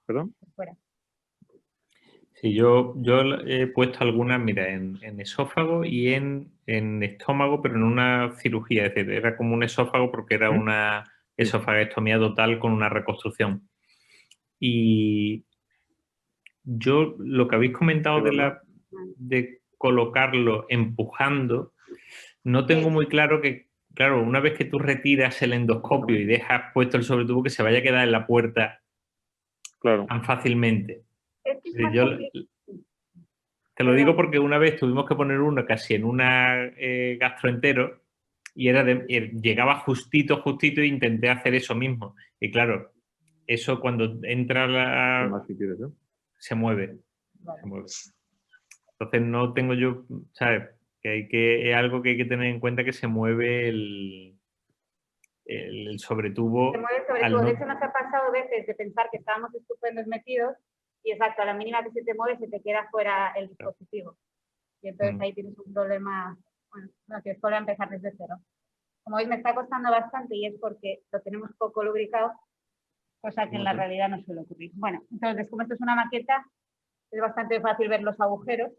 ¿Perdón? Fuera. Sí, yo he puesto algunas, mira, en esófago y en estómago, pero en una cirugía, es decir, era como un esófago porque era una esofagestomía total con una reconstrucción. Y yo, lo que habéis comentado de colocarlo empujando, no tengo muy claro que, claro, una vez que tú retiras el endoscopio y dejas puesto el sobretubo, que se vaya a quedar en la puerta tan fácilmente. Es que es más Te lo digo porque una vez tuvimos que poner uno casi en una gastroentero y llegaba justito e intenté hacer eso mismo. Y claro, eso cuando entra se mueve. Entonces no tengo yo, ¿sabes? Es algo que hay que tener en cuenta, que se mueve el sobretubo. Se mueve el sobretubo. De hecho, nos ha pasado veces de pensar que estábamos estupendos metidos y exacto, a la mínima que se te mueve se te queda fuera el dispositivo. Y entonces ahí tienes un problema, bueno, que es para empezar desde cero. Como veis, me está costando bastante y es porque lo tenemos poco lubricado, cosa que en la realidad no suele ocurrir. Bueno, entonces, como esto es una maqueta, es bastante fácil ver los agujeros.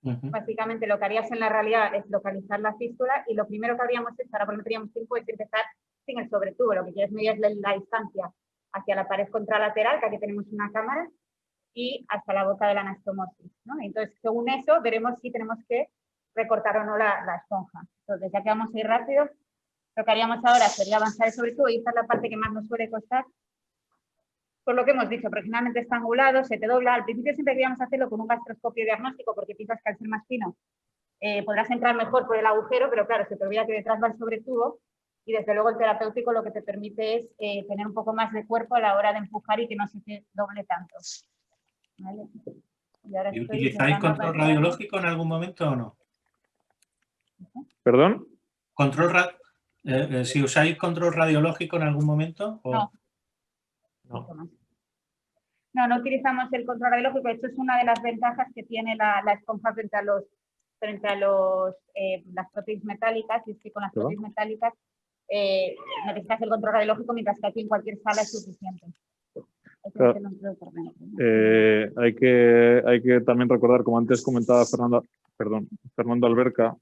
Básicamente lo que harías en la realidad es localizar la fístula y lo primero que habríamos hecho, ahora porque no teníamos tiempo, es empezar sin el sobretubo. Lo que quieres medir es la distancia hacia la pared contralateral, que aquí tenemos una cámara, y hasta la boca de la anastomosis, ¿no? Entonces, según eso, veremos si tenemos que recortar o no la esponja. Entonces, ya que vamos a ir rápido, lo que haríamos ahora sería avanzar el sobretubo y esta es la parte que más nos suele costar. Por lo que hemos dicho, porque finalmente está angulado, se te dobla. Al principio siempre queríamos hacerlo con un gastroscopio diagnóstico porque piensas que al ser más fino podrás entrar mejor por el agujero, pero claro, se te olvida que detrás va el sobretubo y desde luego el terapéutico lo que te permite es tener un poco más de cuerpo a la hora de empujar y que no se te doble tanto. ¿Vale? ¿Y utilizáis control radiológico en algún momento o no? ¿Perdón? Si usáis control radiológico en algún momento. ¿O? No utilizamos el control radiológico. Esto es una de las ventajas que tiene la esponja frente a las prótesis metálicas, y es que con las prótesis metálicas necesitas el control radiológico, mientras que aquí en cualquier sala es suficiente. Claro. Hay que también recordar, como antes comentaba Fernando Alberca,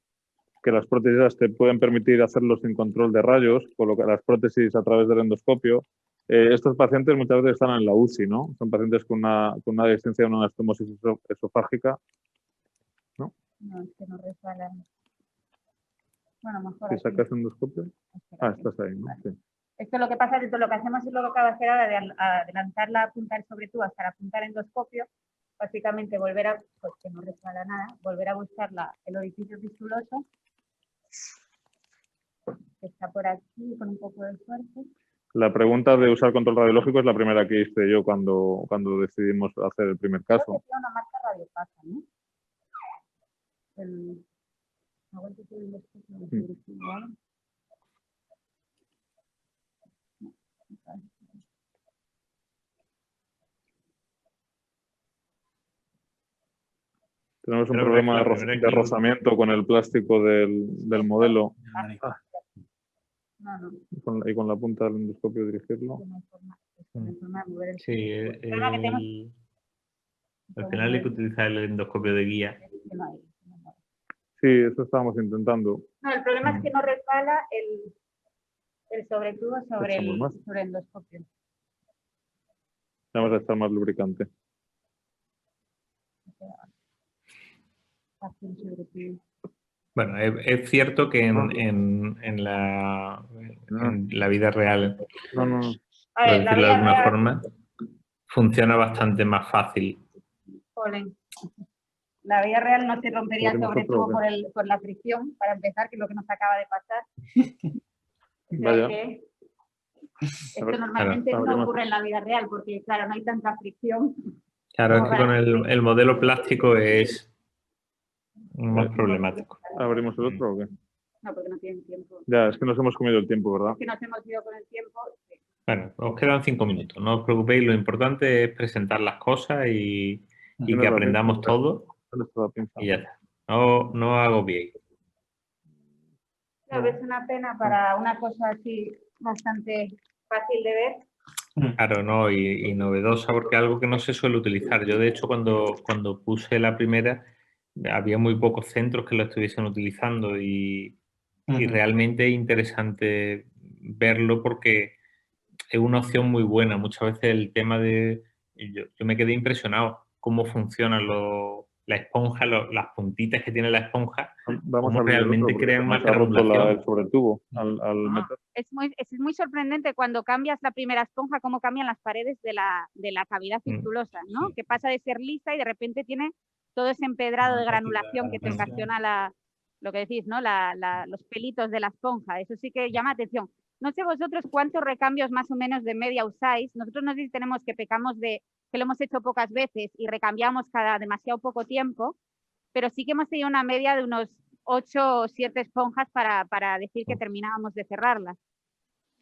que las prótesis te pueden permitir hacerlo sin control de rayos, colocar las prótesis a través del endoscopio. Estos pacientes muchas veces están en la UCI, ¿no? Son pacientes con una distensión, una anastomosis esofágica, ¿no? No, es que no resbala. Bueno, mejor ¿Si aquí. sacas el endoscopio? Estás ahí, ¿no? Vale. Sí. Esto lo que pasa es que lo que hacemos es lo que acabo de hacer ahora de adelantar la punta del sobretubo hasta la punta del endoscopio, básicamente volver a, pues que no resbala nada, volver a buscar el orificio fistuloso, que está por aquí con un poco de fuerza. La pregunta de usar control radiológico es la primera que hice yo cuando decidimos hacer el primer caso. Creo que tiene una marca radiopasa, ¿no? Tenemos un Creo que problema la primera de que- rozamiento con el plástico del modelo No, y con la punta del endoscopio dirigirlo. no hay forma de mover el Sí, problema que tenemos al final hay que utilizar el endoscopio de guía. es que no hay. Sí, eso estábamos intentando. No, el problema es que no resbala el sobretubo sobre Echamos más. el endoscopio. Vamos a echar más lubricante. Fácil sobretubo. Bueno, es cierto que en la vida real, No, no, no. A por ver, la decirlo de vida alguna real, forma, funciona bastante más fácil. Polen. La vida real no se rompería el ¿Abrimos sobretubo otro o qué? por la fricción, para empezar, que es lo que nos acaba de pasar. O sea Vaya. que esto A ver, normalmente no abrimos. ocurre en la vida real, porque claro, no hay tanta fricción. Claro, es como que para con el modelo plástico es más Vale. problemático. ¿Abrimos el otro o qué? No, porque no tienen tiempo. Ya, es que nos hemos comido el tiempo, ¿verdad? Es que nos hemos ido con el tiempo. Sí. Bueno, os quedan 5 minutos, no os preocupéis, lo importante es presentar las cosas y que Tienes razón, aprendamos sí. todo ¿Dónde está la pinza? y ya está. No agobiéis. Claro, es una pena para una cosa así bastante fácil de ver. Claro, no, y novedosa porque es algo que no se suele utilizar. Yo, de hecho, cuando puse la primera, había muy pocos centros que lo estuviesen utilizando y realmente es interesante verlo porque es una opción muy buena. Muchas veces el tema de... Yo me quedé impresionado cómo funcionan la esponja, las puntitas que tiene la esponja, Vamos cómo a abrir el otro realmente porque crean se más nos ha roto granulación. el sobretubo al meter. Es muy sorprendente cuando cambias la primera esponja, cómo cambian las paredes de la cavidad fistulosa, ¿no? Sí. Que pasa de ser lisa y de repente tiene todo ese empedrado de granulación que te ocasiona lo que decís, ¿no? Los pelitos de la esponja. Eso sí que llama atención. No sé vosotros cuántos recambios más o menos de media usáis. Nosotros no sé si tenemos que pecamos de que lo hemos hecho pocas veces y recambiamos cada demasiado poco tiempo, pero sí que hemos tenido una media de unos 8 o 7 esponjas para decir que terminábamos de cerrarla.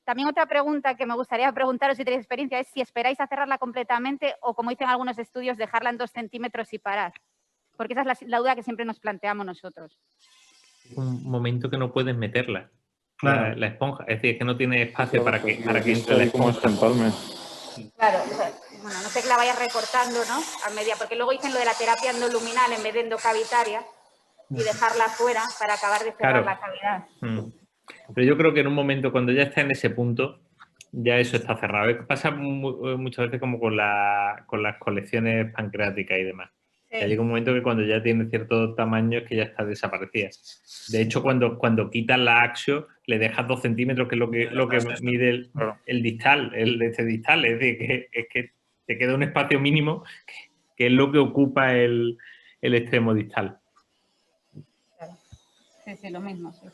También otra pregunta que me gustaría preguntaros si tenéis experiencia es si esperáis a cerrarla completamente o, como dicen algunos estudios, dejarla en 2 centímetros y parar. Porque esa es la duda que siempre nos planteamos nosotros. Un momento que no puedes meterla, Claro. la esponja. Es decir, es que no tiene espacio para que Aquí entre la está como esponja. este empalme. Claro, bueno, no sé que la vayas recortando, ¿no? A medida, porque luego dicen lo de la terapia endoluminal en vez de endocavitaria y dejarla fuera para acabar de cerrar Claro. la cavidad. Pero yo creo que en un momento, cuando ya está en ese punto, ya eso está cerrado. Pasa muchas veces como con las colecciones pancreáticas y demás. Sí. Ya llega un momento que cuando ya tiene cierto tamaño es que ya está desaparecida. De hecho, cuando quitas la axio, le dejas 2 centímetros, que es lo que mide el distal, el distal. Es decir, es que te queda un espacio mínimo que es lo que ocupa el extremo distal. Claro. Sí, lo mismo, sí.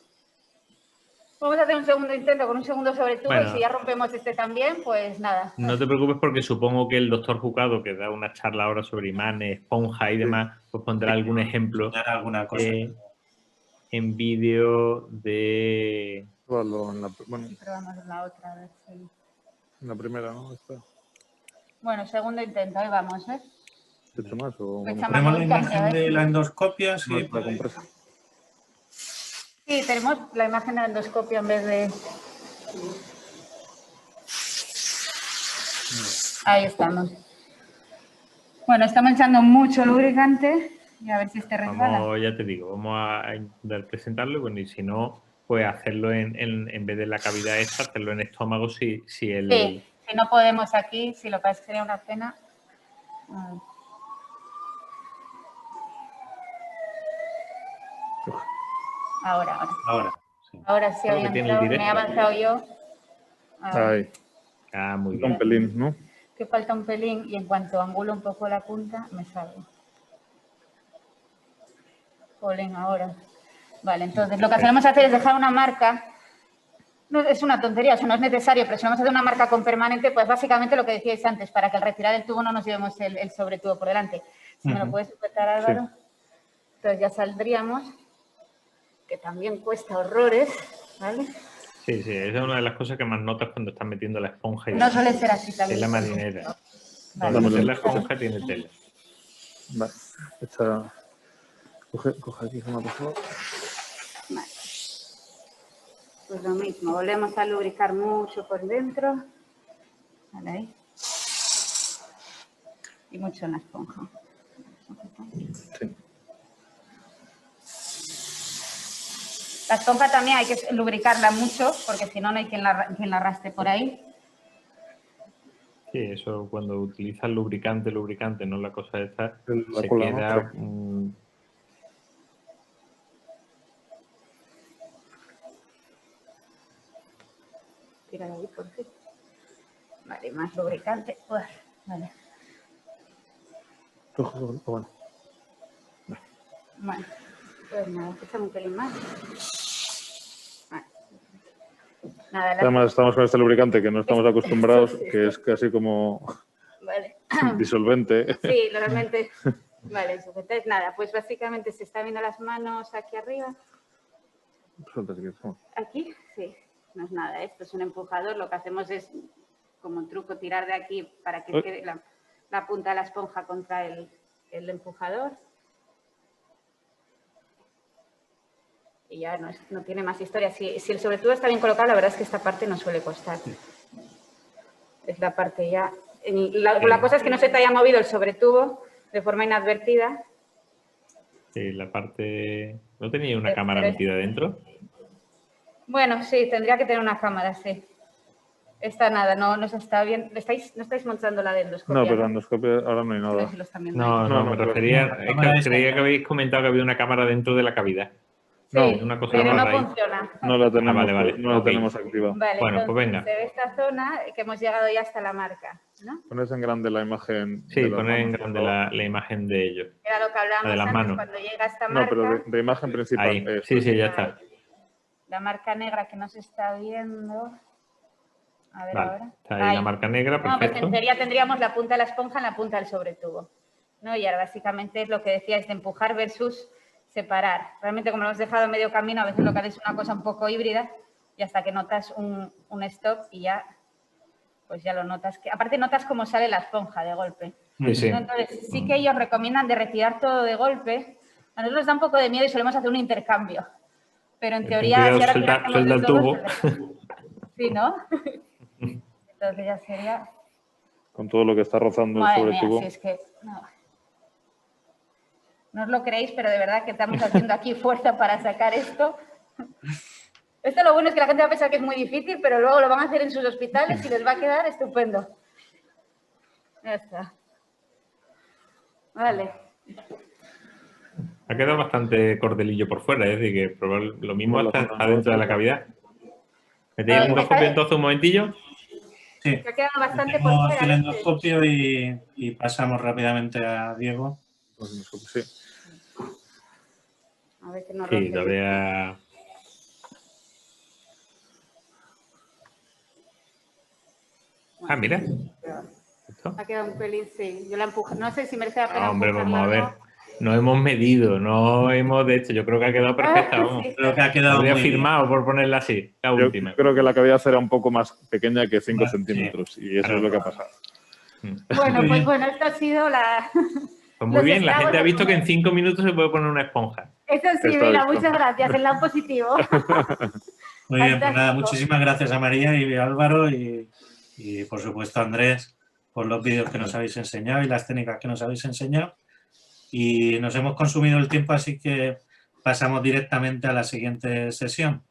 Vamos a hacer un segundo intento con un segundo sobretubo y si ya rompemos este también, pues nada. No te preocupes porque supongo que el doctor Jucado, que da una charla ahora sobre imanes, esponja y demás, pues pondrá algún ejemplo en vídeo de... Bueno, probamos la otra, a ver si... en la primera, ¿no? Esta. Bueno, segundo intento, ahí vamos, ¿eh? ¿He hecho más o vamos Echamos Tenemos la muchas, imagen ¿sabes? de la endoscopia. Sí, la compresa? Sí, tenemos la imagen de la endoscopio en vez de... Ahí estamos. Bueno, estamos echando mucho lubricante y a ver si este resbala. Vamos, ya te digo, vamos a intentar presentarlo, bueno, y si no, pues hacerlo en vez de la cavidad esta, hacerlo en estómago si el... Sí, si no podemos aquí, si lo que pasa sería una pena. Ahora. Ahora, sí. Ahora sí había entrado, me he avanzado yo. Ahí. Ah, muy Un bien. pelín, ¿no? Que falta un pelín y en cuanto angulo un poco la punta, me salgo. Jolín, ahora. Vale, entonces lo que solemos hacer es dejar una marca. No, es una tontería, o sea, no es necesario, pero si vamos a hacer una marca con permanente, pues básicamente lo que decíais antes, para que al retirar el tubo no nos llevemos el sobretubo por delante. Si me lo puedes sujetar, Álvaro. Sí. Entonces ya saldríamos, que también cuesta horrores, ¿vale? Sí, sí, esa es una de las cosas que más notas cuando estás metiendo la esponja. Y no suele ser así también. Es la marinera. Vale. Donde meter la esponja tiene tela. Vale. Coge aquí, por favor. Vale. Pues lo mismo, volvemos a lubricar mucho por dentro. Vale, ahí. Y mucho en la esponja. Sí. La esponja también hay que lubricarla mucho, porque si no, no hay quien la arrastre por ahí. Sí, eso cuando utilizas lubricante, no la cosa esta, La se cola, queda... ¿no? Tira de ahí, por fin. Vale, más lubricante. Uf, vale. Bueno. Bueno, pues nada, échame un pelín más. Vale. Nada, Además estamos con este lubricante que no estamos acostumbrados, sí. que es casi como vale. disolvente. Sí, normalmente. Vale, sujetáis nada. Pues básicamente se está viendo las manos aquí arriba. Aquí, sí. No es nada, esto es un empujador. Lo que hacemos es, como un truco, tirar de aquí para que quede la punta de la esponja contra el empujador. Y ya no tiene más historia. Si el sobretubo está bien colocado, la verdad es que esta parte no suele costar. Es la parte ya... La cosa es que no se te haya movido el sobretubo de forma inadvertida. Sí, la parte... ¿No tenía una cámara metida dentro? Bueno, sí, tendría que tener una cámara, sí. Esta nada, no se está bien. ¿No estáis montando la de endoscopia? No, pero endoscopia ahora no hay nada. No, me refería... Es que creía que habéis comentado que había una cámara dentro de la cavidad. Sí, una cosa pero no ahí. funciona. No la tenemos, vale. no la tenemos activa. Vale, bueno, entonces, pues venga. se ve esta zona que hemos llegado ya hasta la marca, ¿no? Pones en grande la imagen. Sí, poner en grande la imagen de ellos. Era lo que hablábamos de las antes, manos. cuando llega esta marca. No, pero de imagen principal. Ahí. Sí, ya está. La marca negra que no se está viendo. A ver vale. ahora. Está ahí la marca negra, perfecto. No, pues en teoría tendríamos la punta de la esponja en la punta del sobretubo, ¿no? Y ahora básicamente es lo que decíais de empujar versus separar. Realmente, como lo hemos dejado a medio camino, a veces lo que haces es una cosa un poco híbrida y hasta que notas un stop y ya, pues ya lo notas. Aparte notas cómo sale la esponja de golpe. Sí. Entonces, sí que ellos recomiendan de retirar todo de golpe. A nosotros nos da un poco de miedo y solemos hacer un intercambio. Pero en teoría, si ahora suelta el tubo. Sí, ¿no? Entonces ya sería... Con todo lo que está rozando el sobretubo. Si es que... No os lo creéis, pero de verdad que estamos haciendo aquí fuerza para sacar esto. Esto lo bueno es que la gente va a pensar que es muy difícil, pero luego lo van a hacer en sus hospitales y les va a quedar estupendo. Ya está. Vale. Ha quedado bastante cordelillo por fuera, es decir, que probar lo mismo está dentro de la cavidad. ¿Metéis el endoscopio entonces un momentillo? Sí. Ha quedado bastante por fuera. El endoscopio y pasamos rápidamente a Diego. Sí. A ver que no sí, todavía... Bueno, mira. Ha quedado un pelín, sí. Yo la empujo. No sé si merece la pena. Hombre, vamos a ver. No hemos medido, no hemos... De hecho, yo creo que ha quedado perfecta, vamos. Sí, creo que ha quedado habría muy firmado bien. por ponerla así, la última. Yo creo que la cavidad era un poco más pequeña que 5 Vale, centímetros. sí. Y eso es lo que ha pasado. Bueno, pues bueno, esto ha sido la... Pues muy bien, la gente ha visto que en 5 minutos se puede poner una esponja. Eso sí, Está mira, visto. muchas gracias, el lado positivo. Muy bien, pues nada, Fantástico. muchísimas gracias a María y a Álvaro y por supuesto a Andrés por los vídeos que nos habéis enseñado y las técnicas que nos habéis enseñado. Y nos hemos consumido el tiempo, así que pasamos directamente a la siguiente sesión.